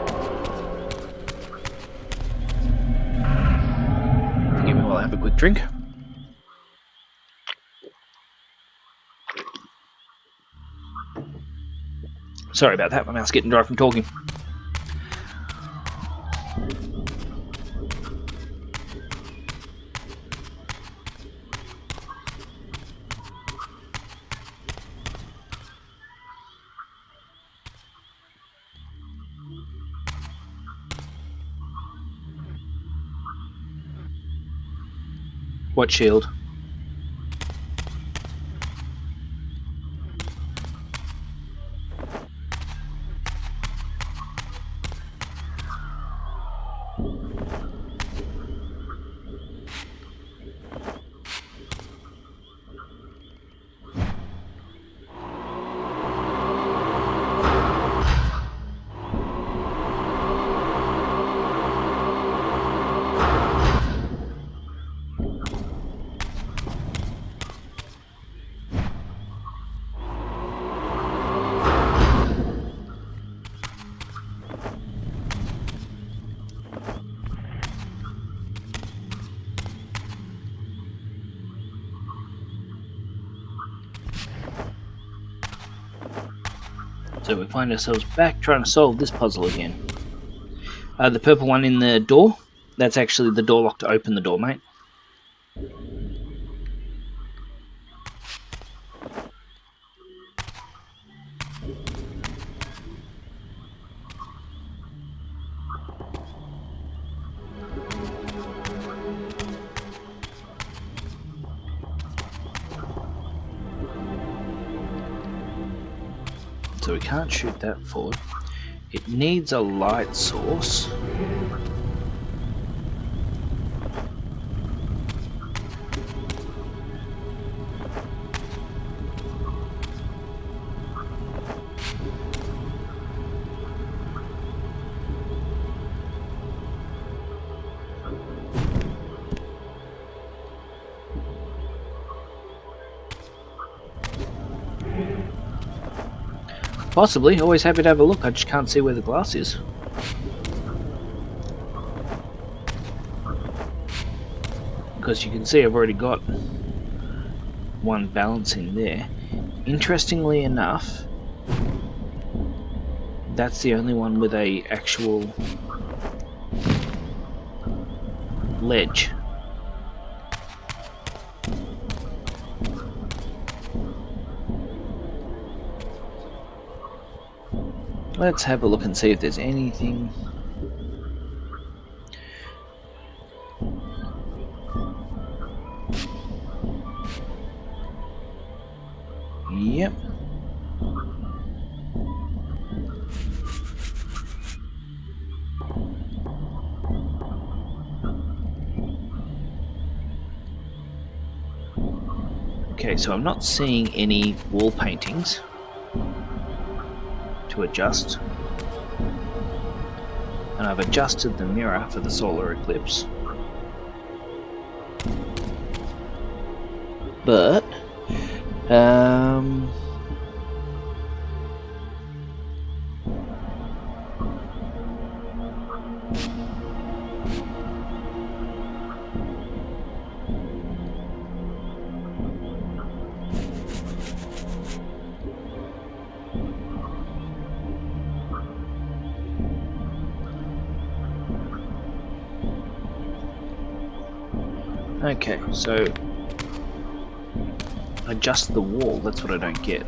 Forgive me while I have a quick drink. Sorry about that, my mouth's getting dry from talking. What shield? So we find ourselves back trying to solve this puzzle again. The purple one in the door, that's actually the door lock to open the door, mate. So we can't shoot that forward. It needs a light source. Possibly, always happy to have a look, I just can't see where the glass is. Because you can see I've already got one balancing there. Interestingly enough, that's the only one with a actual ledge. Let's have a look and see if there's anything. Yep. Okay, so I'm not seeing any wall paintings to adjust, and I've adjusted the mirror for the solar eclipse, but okay, so adjust the wall, that's what I don't get.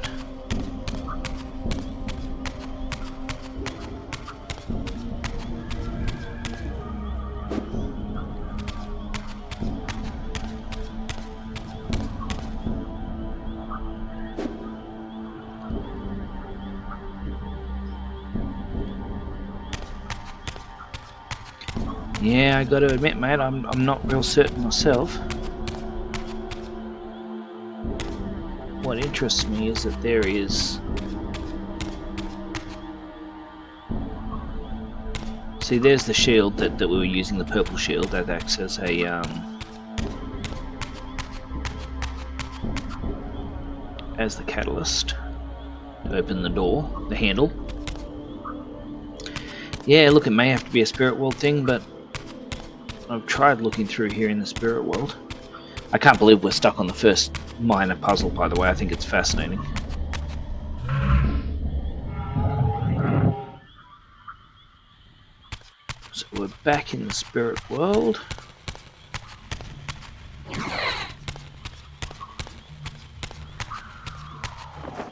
Yeah, I gotta admit, mate, I'm not real certain myself. What interests me is that there is... See, there's the shield that we were using, the purple shield, that acts as a as the catalyst to open the door, the handle. Yeah, look, it may have to be a spirit world thing, but I've tried looking through here in the spirit world. I can't believe we're stuck on the first minor puzzle, by the way. I think it's fascinating. So we're back in the spirit world.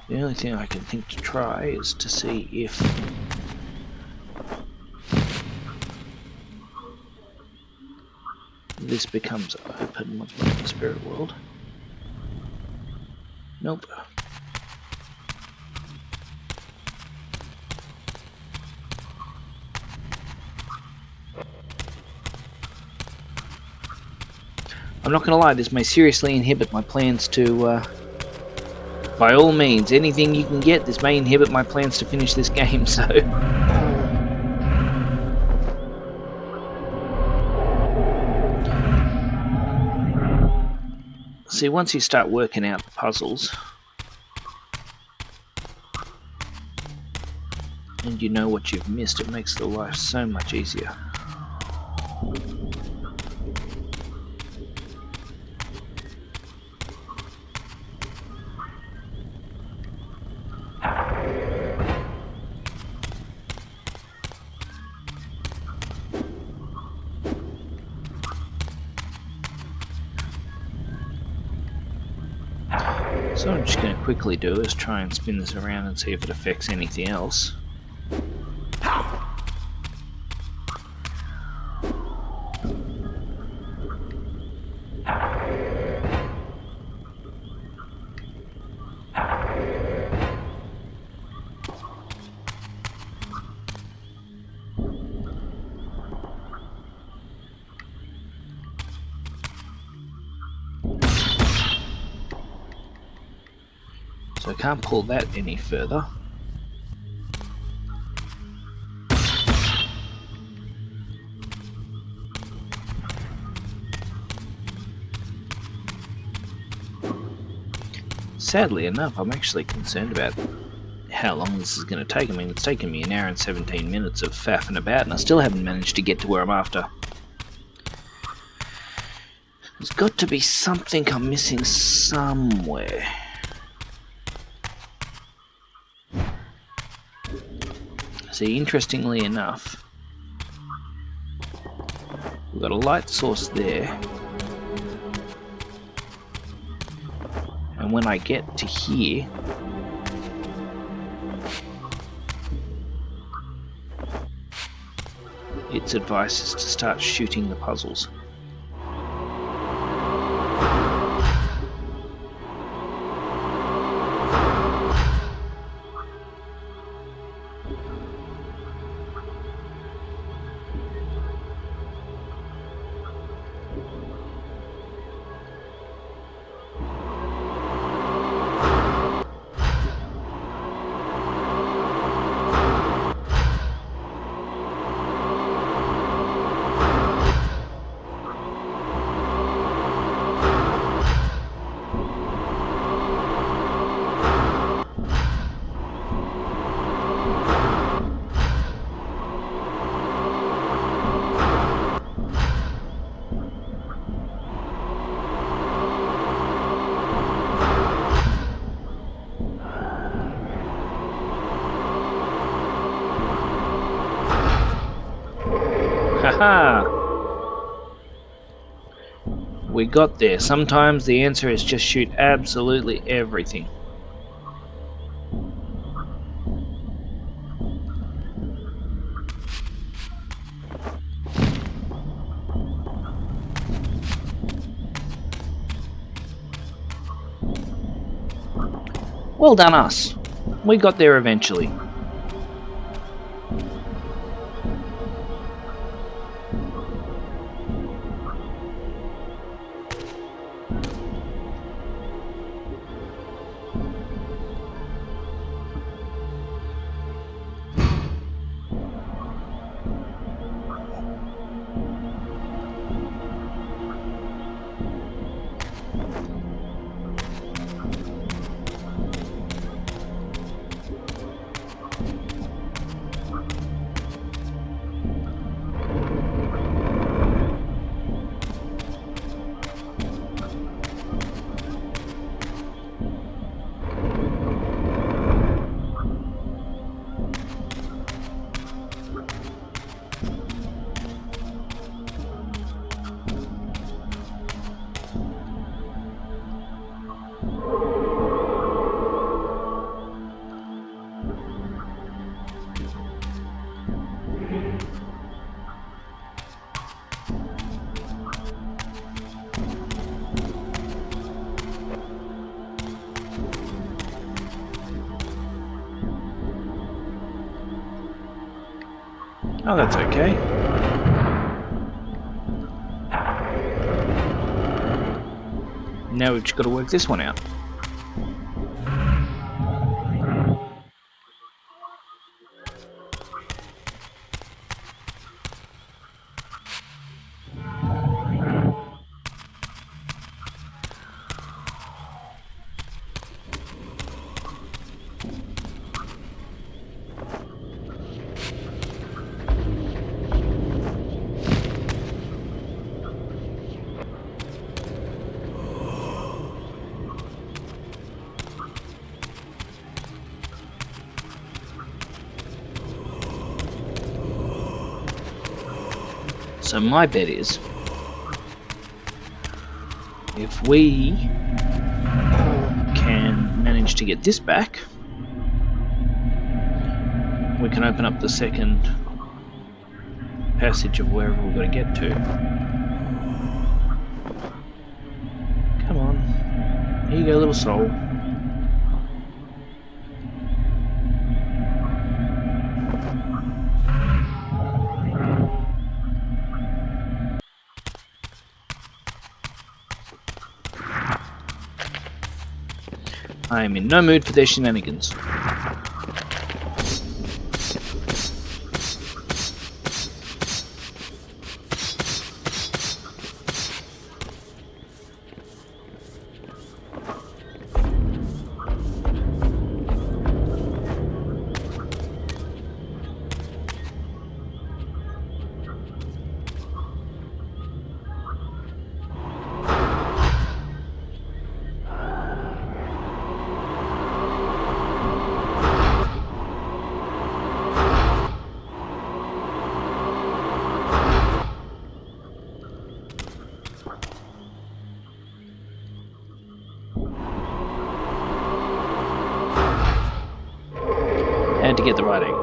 The only thing I can think to try is to see if this becomes open once we're in the spirit world. Nope. I'm not going to lie, this may seriously inhibit my plans to, by all means, anything you can get, this may inhibit my plans to finish this game, so... See, once you start working out the puzzles, and you know what you've missed, it makes the life so much easier. So what I'm just going to quickly do is try and spin this around and see if it affects anything else. So I can't pull that any further. Sadly enough, I'm actually concerned about how long this is going to take. I mean, it's taken me an hour and 17 minutes of faffing about, and I still haven't managed to get to where I'm after. There's got to be something I'm missing somewhere. See, interestingly enough, we've got a light source there, and when I get to here, its advice is to start shooting the puzzles. Haha! We got there. Sometimes the answer is just shoot absolutely everything. Well done us. We got there eventually. Oh, that's okay. Now we've just got to work this one out. So my bet is, if we can manage to get this back, we can open up the second passage of wherever we've got to get to. Come on. Here you go, little soul. I am in no mood for their shenanigans. And to get the right angle.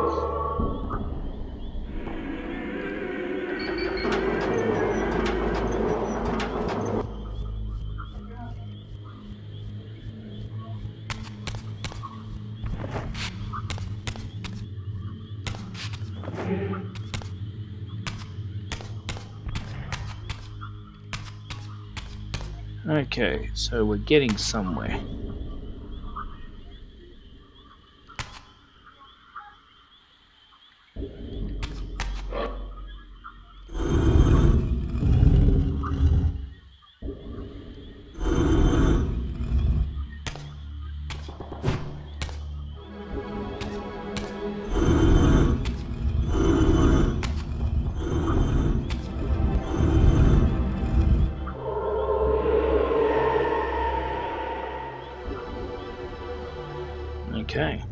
Okay, so we're getting somewhere. Okay.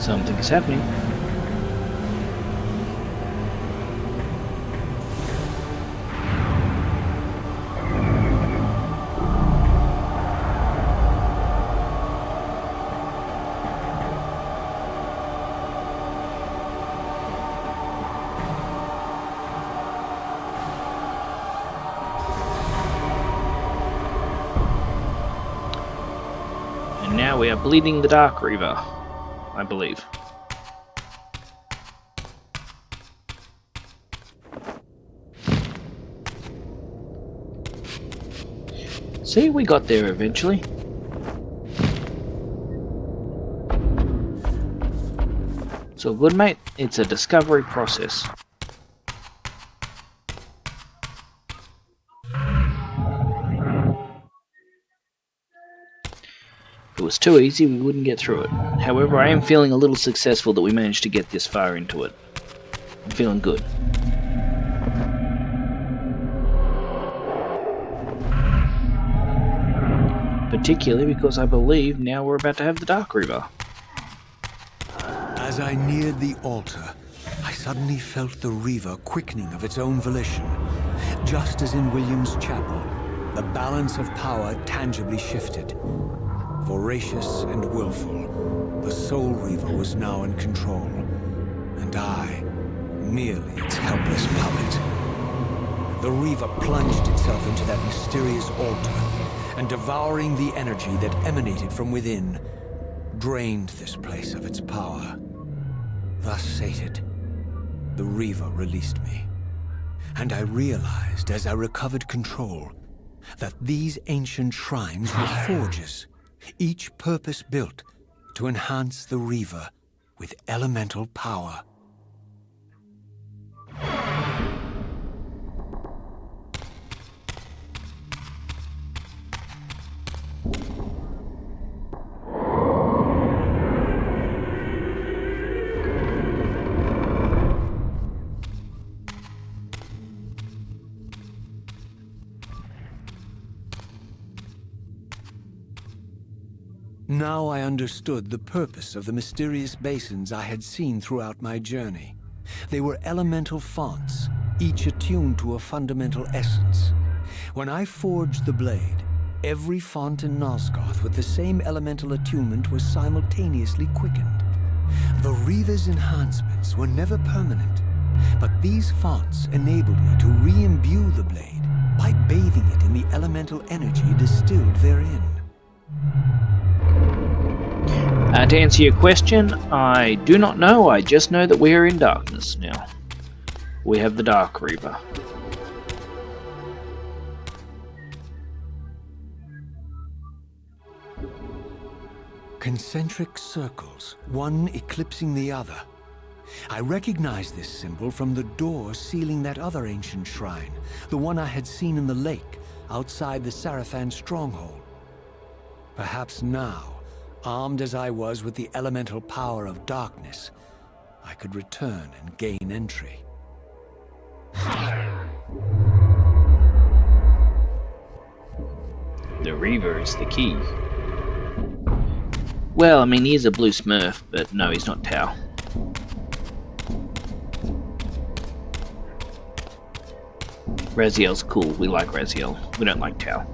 Something is happening. And now we are bleeding the Dark Reaver, I believe. See, we got there eventually. So good, mate. It's a discovery process. If it was too easy, we wouldn't get through it. However, I am feeling a little successful that we managed to get this far into it. I'm feeling good. Particularly because I believe now we're about to have the Dark Reaver. As I neared the altar, I suddenly felt the Reaver quickening of its own volition. Just as in William's chapel, the balance of power tangibly shifted. Voracious and willful, the Soul Reaver was now in control, and I, merely its helpless puppet. The Reaver plunged itself into that mysterious altar, and devouring the energy that emanated from within, drained this place of its power. Thus sated, the Reaver released me. And I realized as I recovered control that these ancient shrines were forges, each purpose-built to enhance the Reaver with elemental power. Now I understood the purpose of the mysterious basins I had seen throughout my journey. They were elemental fonts, each attuned to a fundamental essence. When I forged the blade, every font in Nosgoth with the same elemental attunement was simultaneously quickened. The Reaver's enhancements were never permanent, but these fonts enabled me to re-imbue the blade by bathing it in the elemental energy distilled therein. To answer your question, I do not know. I just know that we are in darkness now. We have the Dark Reaver. Concentric circles, one eclipsing the other. I recognized this symbol from the door sealing that other ancient shrine, the one I had seen in the lake outside the Sarafan stronghold. Perhaps now, armed as I was with the elemental power of darkness, I could return and gain entry. The Reaver is the key. Well, I mean, he is a blue smurf, but no, he's not Tau. Raziel's cool. We like Raziel. We don't like Tau.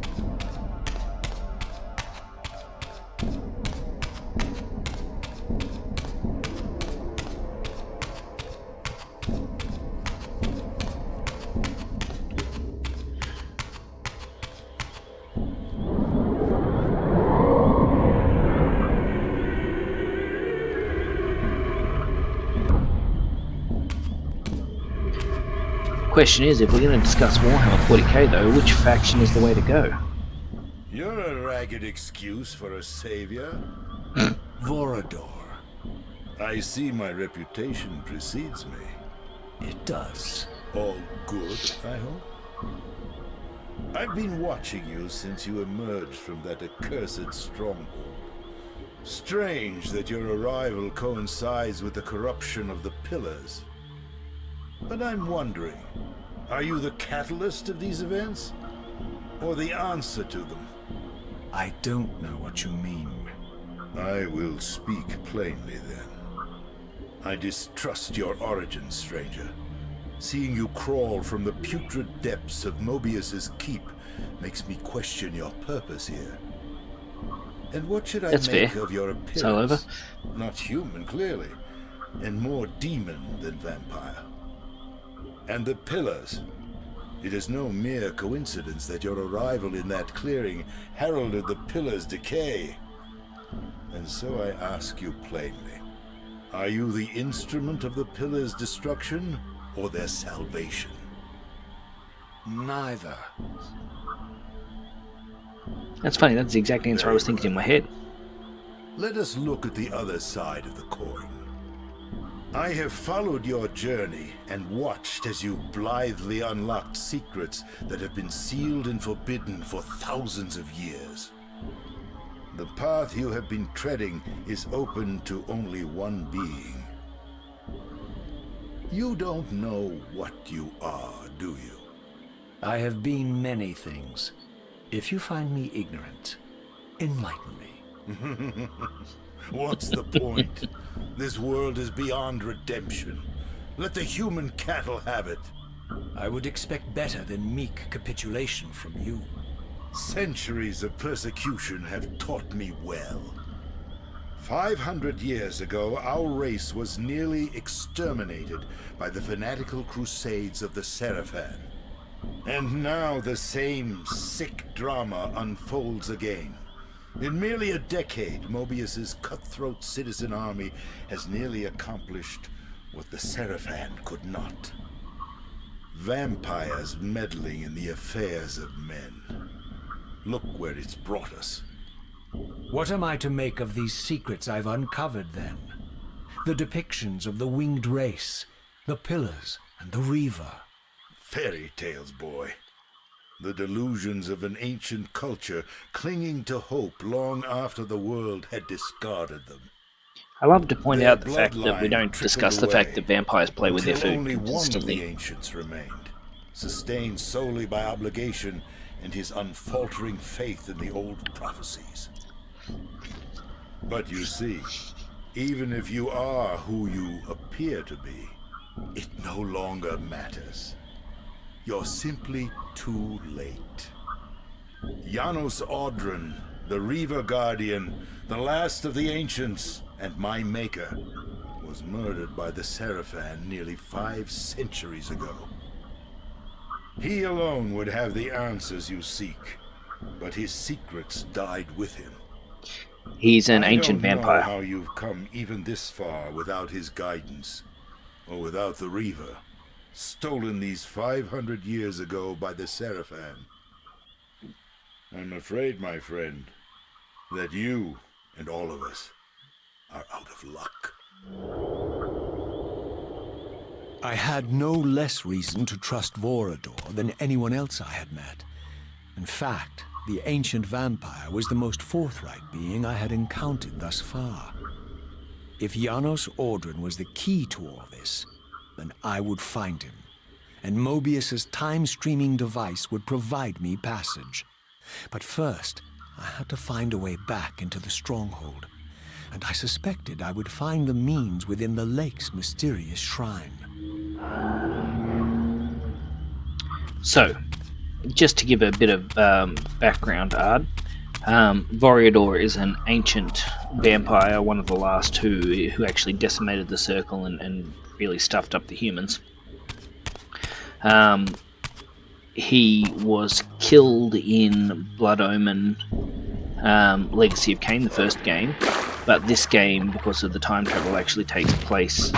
Question is, if we're going to discuss Warhammer 40k though, which faction is the way to go? You're a ragged excuse for a savior. Vorador. I see my reputation precedes me. It does. All good, I hope? I've been watching you since you emerged from that accursed stronghold. Strange that your arrival coincides with the corruption of the Pillars. But I'm wondering, are you the catalyst of these events? Or the answer to them? I don't know what you mean. I will speak plainly then. I distrust your origins, stranger. Seeing you crawl from the putrid depths of Mobius's keep makes me question your purpose here. And what should I make of your appearance? Not human, clearly, and more demon than vampire. And the Pillars. It is no mere coincidence that your arrival in that clearing heralded the Pillars' decay. And so I ask you plainly, are you the instrument of the Pillars' destruction or their salvation? Neither. That's funny, that's the exact answer I was thinking in my head. Let us look at the other side of the coin. I have followed your journey and watched as you blithely unlocked secrets that have been sealed and forbidden for thousands of years. The path you have been treading is open to only one being. You don't know what you are, do you? I have been many things. If you find me ignorant, enlighten me. What's the point? This world is beyond redemption. Let the human cattle have it. I would expect better than meek capitulation from you. Centuries of persecution have taught me well. 500 years ago, our race was nearly exterminated by the fanatical crusades of the Sarafan. And now the same sick drama unfolds again. In merely a decade, Mobius's cutthroat citizen army has nearly accomplished what the Seraphan could not. Vampires meddling in the affairs of men. Look where it's brought us. What am I to make of these secrets I've uncovered, then? The depictions of the winged race, the pillars, and the Reaver. Fairy tales, boy. The delusions of an ancient culture clinging to hope long after the world had discarded them. I love to point Their out the fact that we bloodline don't discuss the trickled fact away that vampires play with their until food only one of the consistently. ancients remained, sustained solely by obligation and his unfaltering faith in the old prophecies. But you see, even if you are who you appear to be, it no longer matters. You're simply too late. Janos Audron, the Reaver Guardian, the last of the ancients, and my maker, was murdered by the Seraphan nearly 5 centuries ago. He alone would have the answers you seek, but his secrets died with him. He's an ancient I don't know vampire. how you've come even this far without his guidance, or without the Reaver, stolen these 500 years ago by the Seraphan. I'm afraid, my friend, that you and all of us are out of luck. I had no less reason to trust Vorador than anyone else I had met. In fact, the ancient vampire was the most forthright being I had encountered thus far. If Janos Audron was the key to all this, then I would find him, and Mobius's time-streaming device would provide me passage. But first, I had to find a way back into the stronghold, and I suspected I would find the means within the lake's mysterious shrine. So, just to give a bit of background, Ard, Vorador is an ancient vampire, one of the last who actually decimated the Circle and really stuffed up the humans. He was killed in Blood Omen Legacy of Kain, the first game, but this game, because of the time travel, actually takes place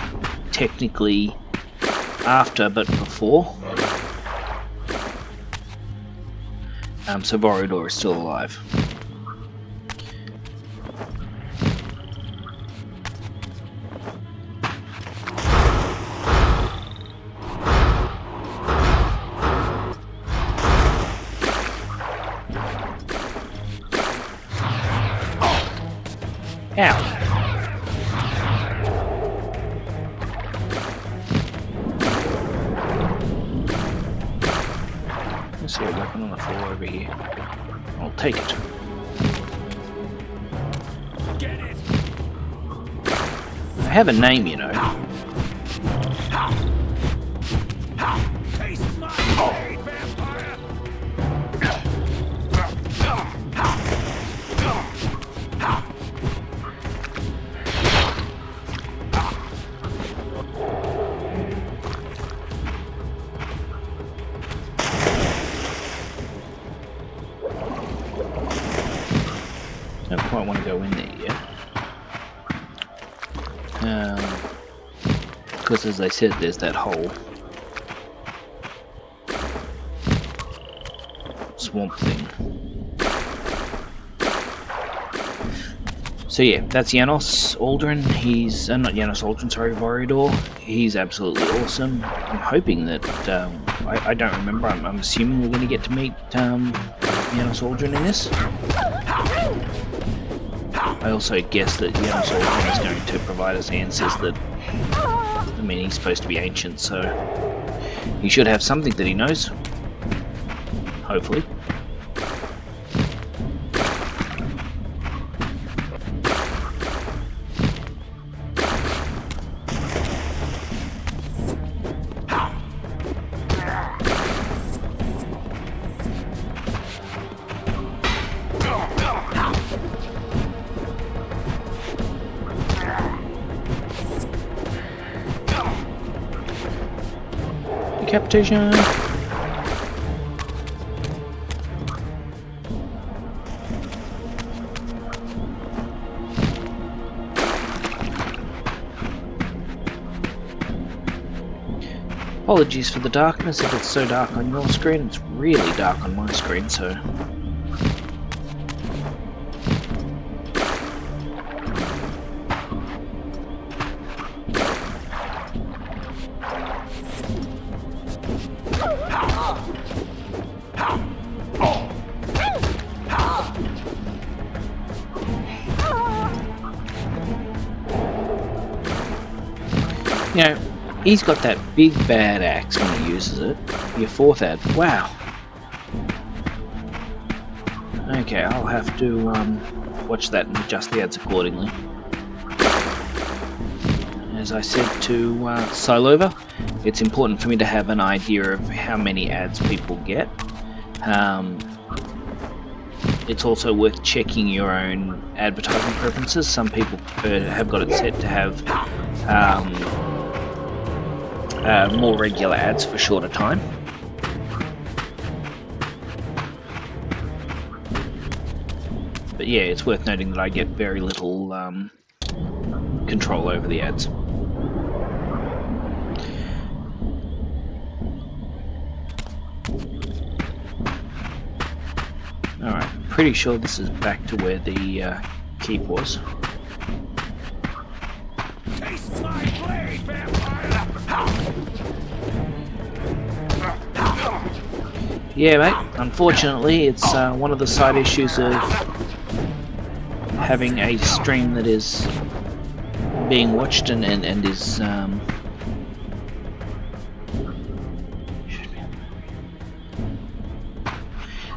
technically after but before. So Vorador is still alive. Ow. I see a weapon on the floor over here. I'll take it. Get it! I have a name, you know. Taste my blade, vampire! Don't quite want to go in there yet. Because as I said, there's that whole swamp thing. So yeah, that's Janos Audron. He's not Janos Audron, sorry, Vorador. He's absolutely awesome. I'm hoping that I don't remember. I'm assuming we're going to get to meet Janos Audron in this. I also guess that Janos Audron is going to provide us answers that, I mean, he's supposed to be ancient, so he should have something that he knows. Hopefully. Decapitation. Apologies for the darkness if it's so dark on your screen. It's really dark on my screen, so... You know, he's got that big bad axe when he uses it. Your 4th ad. Wow. Okay, I'll have to watch that and adjust the ads accordingly. As I said to Silova, it's important for me to have an idea of how many ads people get. It's also worth checking your own advertising preferences. Some people have got it set to have more regular ads for shorter time. But yeah, it's worth noting that I get very little control over the ads. Alright, pretty sure this is back to where the keep was. Taste my blade, vampire! Yeah, mate, unfortunately, it's one of the side issues of having a stream that is being watched and is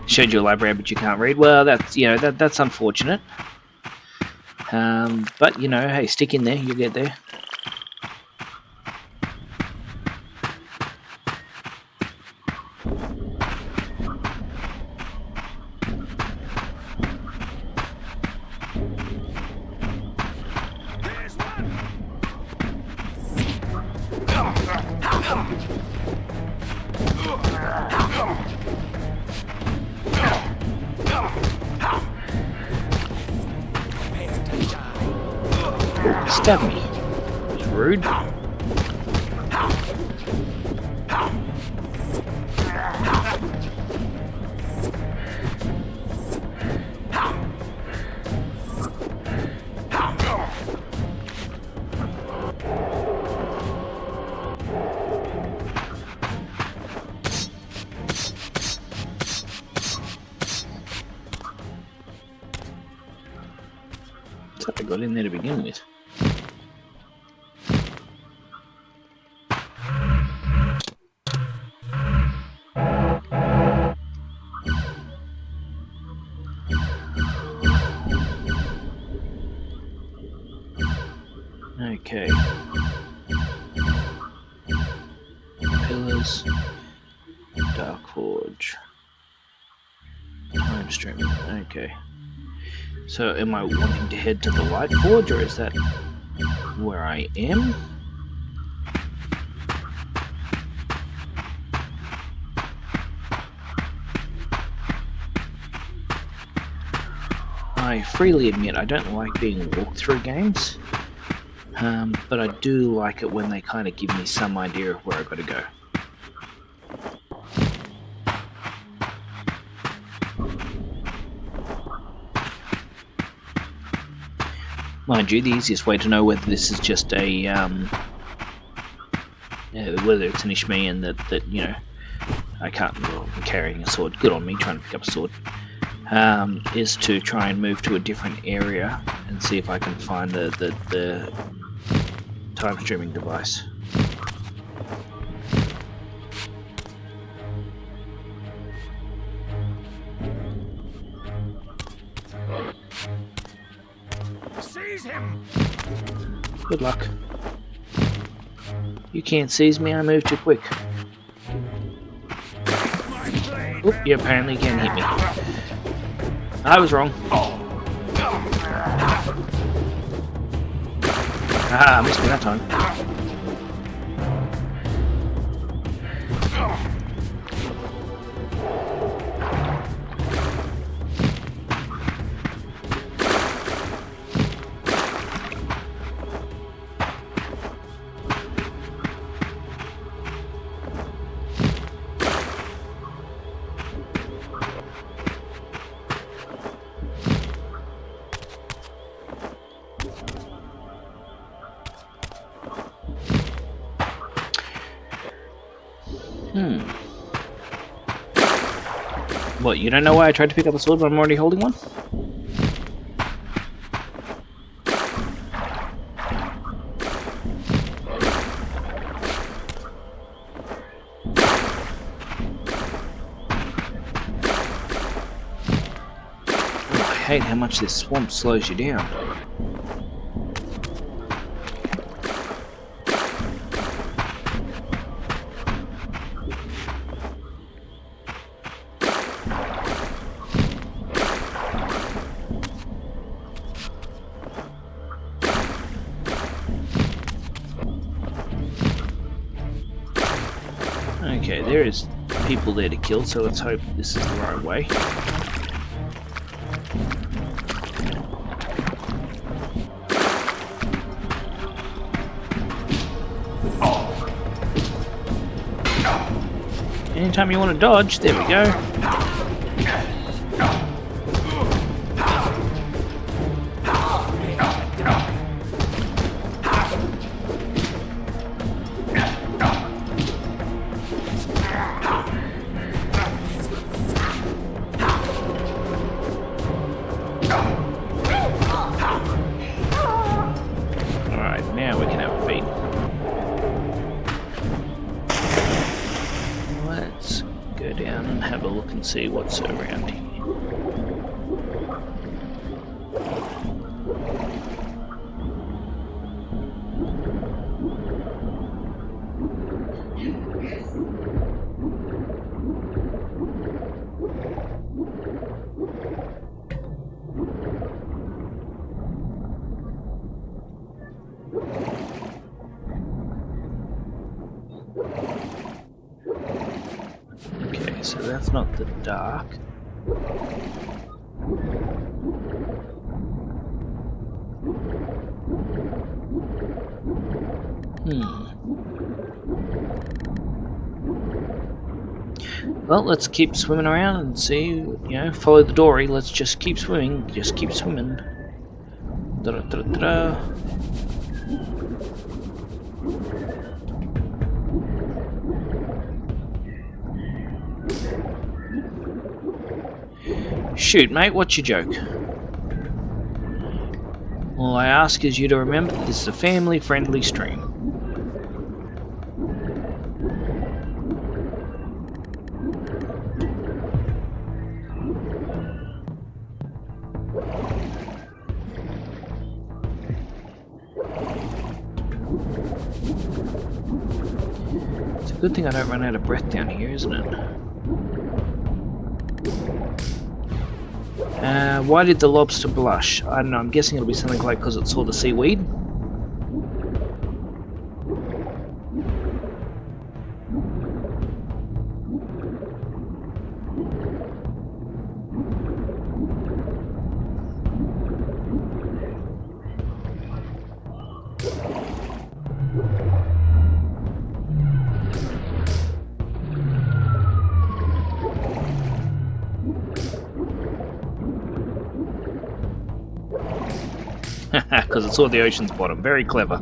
showed you a library but you can't read. Well, that's, you know, that's unfortunate. But you know, hey, stick in there, you'll get there. Stab me. It's rude. So I got in there to begin with. Okay. Pillars. Dark Forge. Time streaming. Okay. So am I wanting to head to the Light Forge, or is that where I am? I freely admit I don't like being walked through games. But I do like it when they kind of give me some idea of where I've got to go. Mind you, the easiest way to know whether this is just a, whether it's an Ishmaelian that you know, I can't, well, I'm carrying a sword, good on me, trying to pick up a sword, is to try and move to a different area and see if I can find the time streaming device. Seize him! Good luck. You can't seize me, I move too quick. Oop, you apparently can't hit me. I was wrong. Ah, I missed me that time. What, you don't know why I tried to pick up a sword when I'm already holding one? I hate how much this swamp slows you down. Okay, there is people there to kill, so let's hope this is the right way. Anytime you want to dodge, there we go. Alright, now we can have a feed. Let's go down and have a look and see what's around here. Okay, so that's not the dark. Well, let's keep swimming around and see, you know, follow the dory. Let's just keep swimming. Just keep swimming. Da-da-da-da-da. Shoot, mate, what's your joke? All I ask is you to remember that this is a family-friendly stream. It's a good thing I don't run out of breath down here, isn't it? Why did the lobster blush? I don't know, I'm guessing it'll be something like because it saw the seaweed. Because it saw the ocean's bottom. Very clever.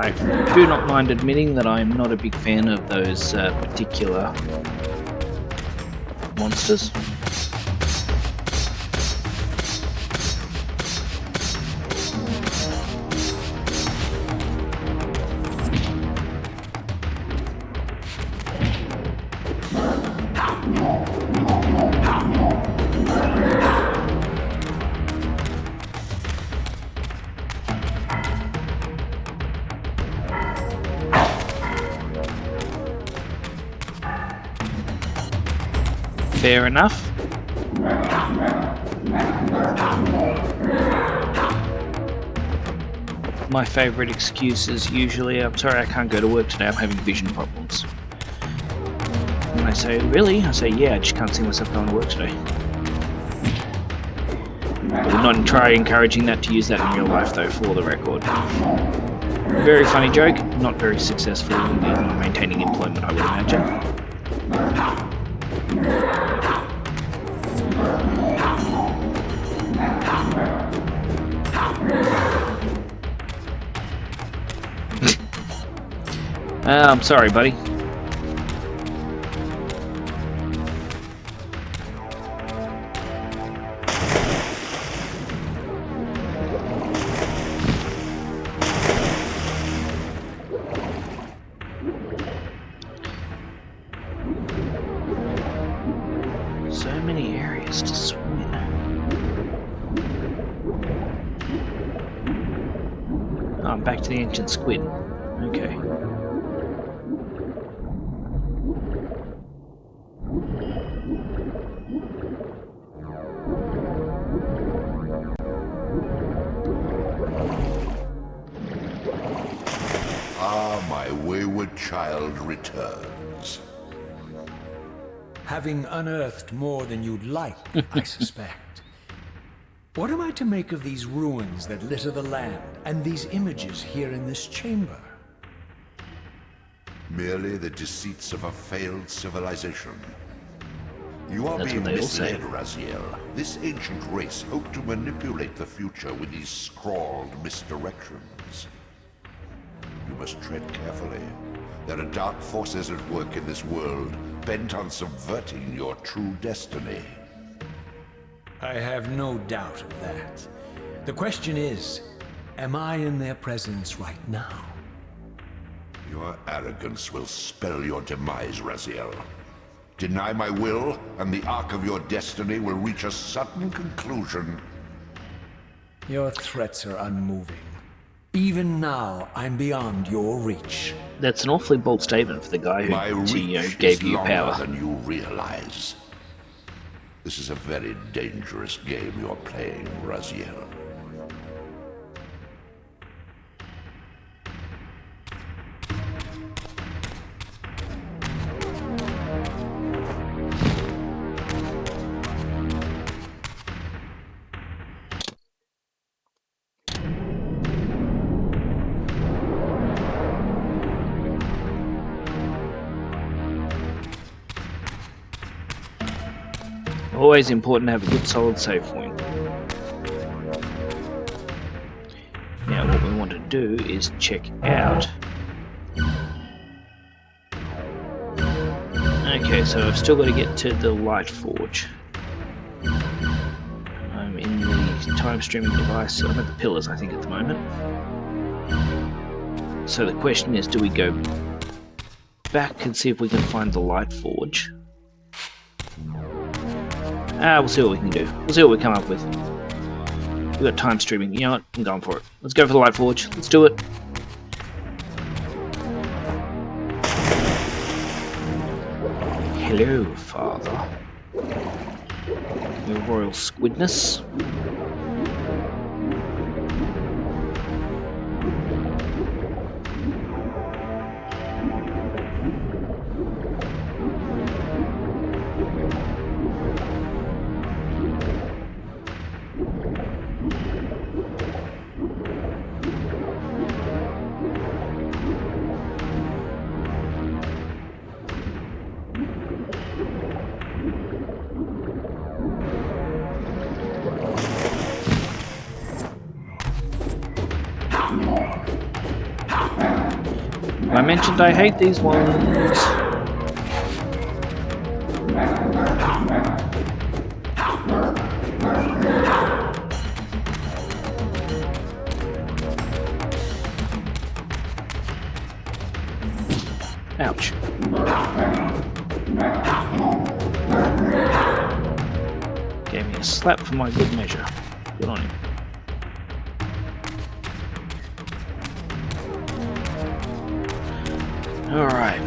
I do not mind admitting that I'm not a big fan of those particular monsters. Fair enough. My favourite excuse is usually, I'm sorry I can't go to work today, I'm having vision problems. I'm they say, really? I say, yeah, I just can't see myself going to work today. I would not try encouraging that to use that in real life, though, for the record. Very funny joke, not very successful in maintaining employment, I would imagine. I'm sorry, buddy. So many areas to swim in. Oh, I'm back to the ancient squid. Okay. Ah, my wayward child returns. Having unearthed more than you'd like, I suspect. What am I to make of these ruins that litter the land, and these images here in this chamber? Merely the deceits of a failed civilization. You are That's being what they all say. misled, Raziel. This ancient race hoped to manipulate the future with these scrawled misdirections. You must tread carefully. There are dark forces at work in this world, bent on subverting your true destiny. I have no doubt of that. The question is, am I in their presence right now? Your arrogance will spell your demise, Raziel. Deny my will, and the arc of your destiny will reach a sudden conclusion. Your threats are unmoving. Even now, I'm beyond your reach. That's an awfully bold statement for the guy who My reach gave is you longer power. than you realize. This is a very dangerous game you're playing, Raziel. Always important to have a good solid save point. Now what we want to do is check out. Okay, so I've still got to get to the light forge. I'm in the time streaming device, I'm at the pillars I think at the moment. So the question is, do we go back and see if we can find the light forge? We'll see what we can do. We'll see what we come up with. We've got time streaming. You know what? I'm going for it. Let's go for the light forge. Let's do it. Hello, Father. Your royal squidness. I mentioned I hate these ones. Ouch. Gave me a slap for my good measure. Good on him. Alright.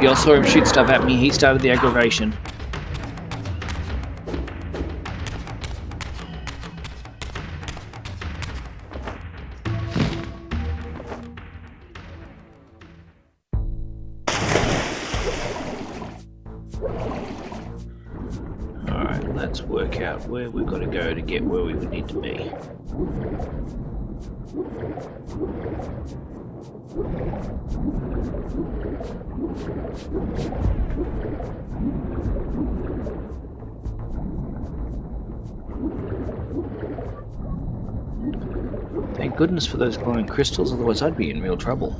I saw him shoot stuff at me. He started the aggravation. Alright, let's work out where we've got to go to get where we would need to be. Thank goodness for those glowing crystals, otherwise I'd be in real trouble.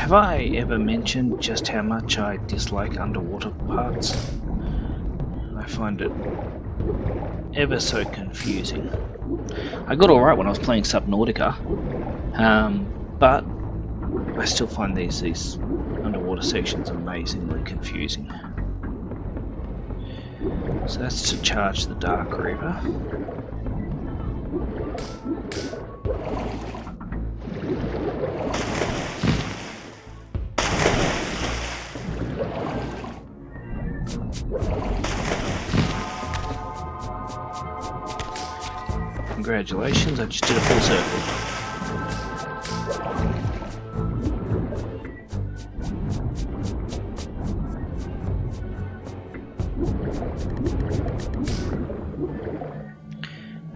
Have I ever mentioned just how much I dislike underwater parts? I find it ever so confusing. I got alright when I was playing Subnautica, but I still find these underwater sections amazingly confusing. So that's to charge the Dark Reaver. Congratulations, I just did a full circle.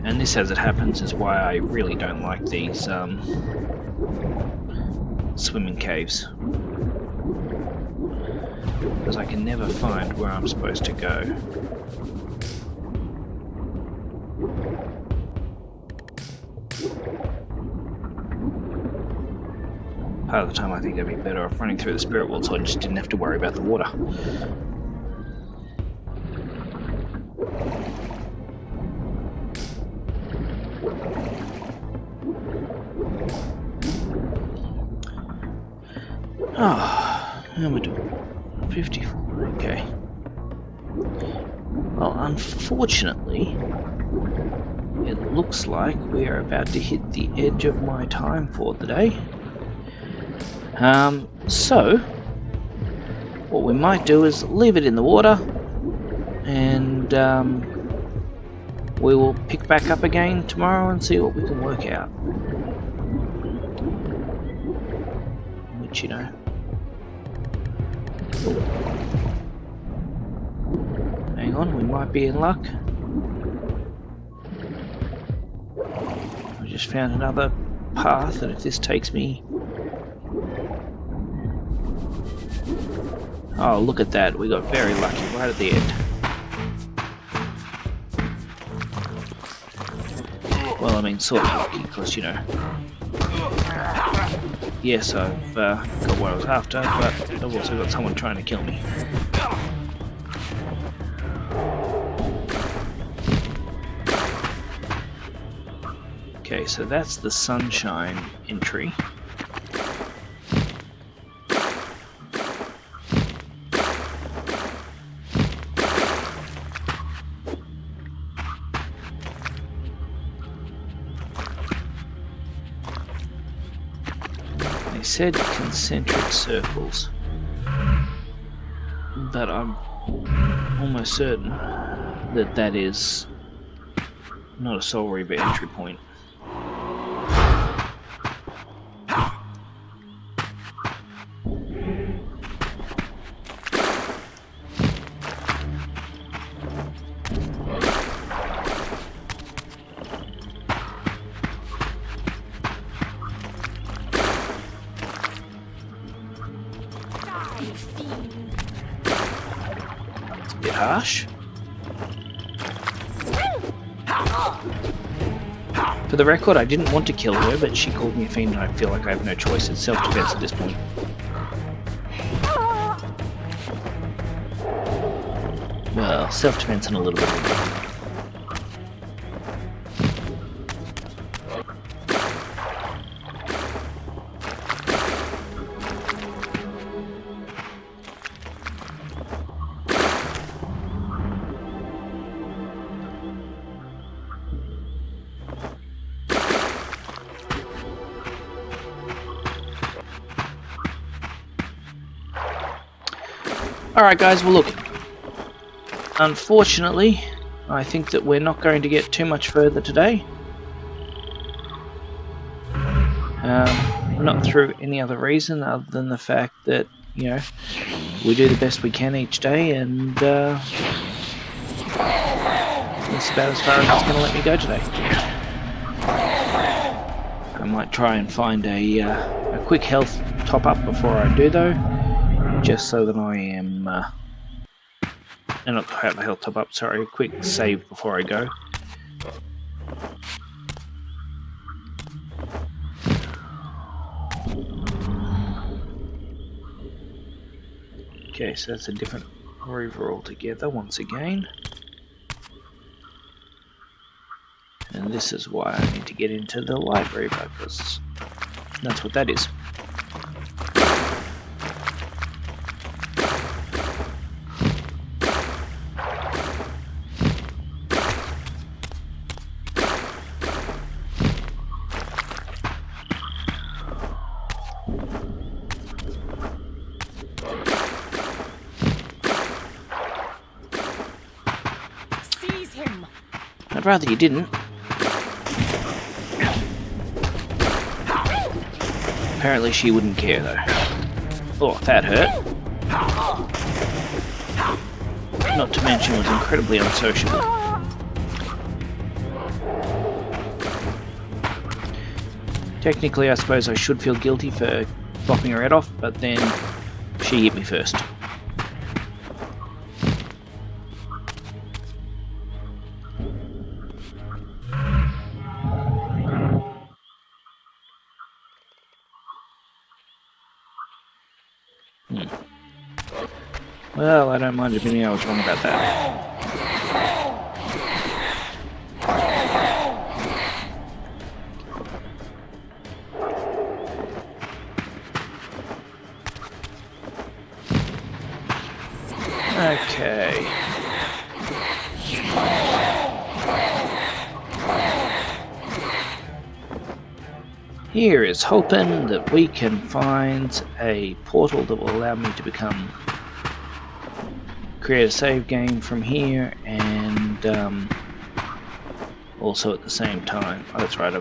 And this, as it happens, is why I really don't like these swimming caves. Because I can never find where I'm supposed to go. Part of the time I think I'd be better off running through the spirit world so I just didn't have to worry about the water. Oh, how am I doing? 54, okay. Well, unfortunately, it looks like we are about to hit the edge of my time for the day. So, what we might do is leave it in the water, and we will pick back up again tomorrow and see what we can work out. Which, you know... Hang on, we might be in luck. I just found another path, and if this takes me... Oh, look at that. We got very lucky right at the end. Well, I mean, sort of lucky, because, you know... Yes, I've got what I was after, but I've also got someone trying to kill me. Okay, so that's the sunshine entry. They said concentric circles. that I'm almost certain that that is not a Soul Reaver entry point. It's a bit harsh. For the record, I didn't want to kill her, but she called me a fiend and I feel like I have no choice. It's self-defense at this point. Well, self-defense and a little bit of Alright guys, well look, unfortunately, I think that we're not going to get too much further today. Not through any other reason other than the fact that, you know, we do the best we can each day, and that's about as far as it's going to let me go today. I might try and find a quick health top up before I do though, just so that I am, not have a health top up, sorry, a quick save before I go. Okay, so that's a different Reaver altogether once again. And this is why I need to get into the light Reaver, because that's what that is. Seize him. I'd rather you didn't. Apparently she wouldn't care though. Oh, that hurt. Not to mention was incredibly unsociable. Technically I suppose I should feel guilty for bopping her head off, but then she hit me first. Well, I don't mind admitting I was wrong about that. Okay. Here is hoping that we can find a portal that will allow me to create a save game from here, and also at the same time, oh that's right, I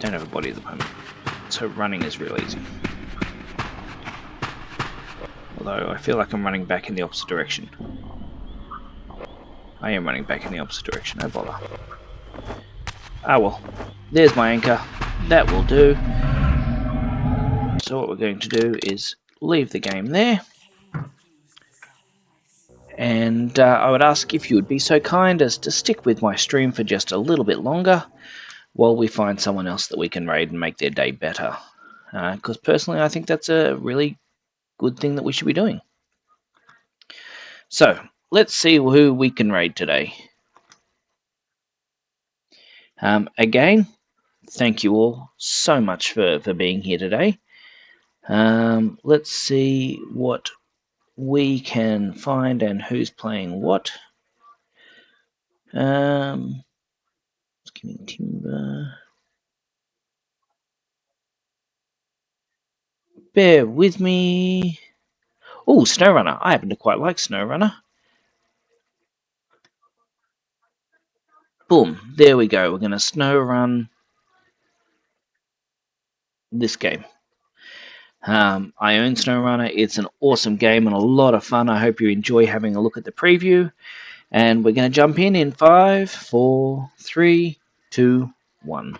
don't have a body at the moment, so running is real easy. Although I feel like I'm running back in the opposite direction. I am running back in the opposite direction, no bother. Ah well, there's my anchor, that will do. So what we're going to do is leave the game there. And I would ask if you would be so kind as to stick with my stream for just a little bit longer while we find someone else that we can raid and make their day better. Because personally I think that's a really good thing that we should be doing. So, let's see who we can raid today. Again, thank you all so much for being here today. Let's see what we can find and who's playing what. Skimming Timber. Bear with me. Oh, SnowRunner. I happen to quite like SnowRunner. Boom. There we go. We're going to SnowRun this game. I own SnowRunner. It's an awesome game and a lot of fun. I hope you enjoy having a look at the preview. And we're going to jump in 5, 4, 3, 2, 1.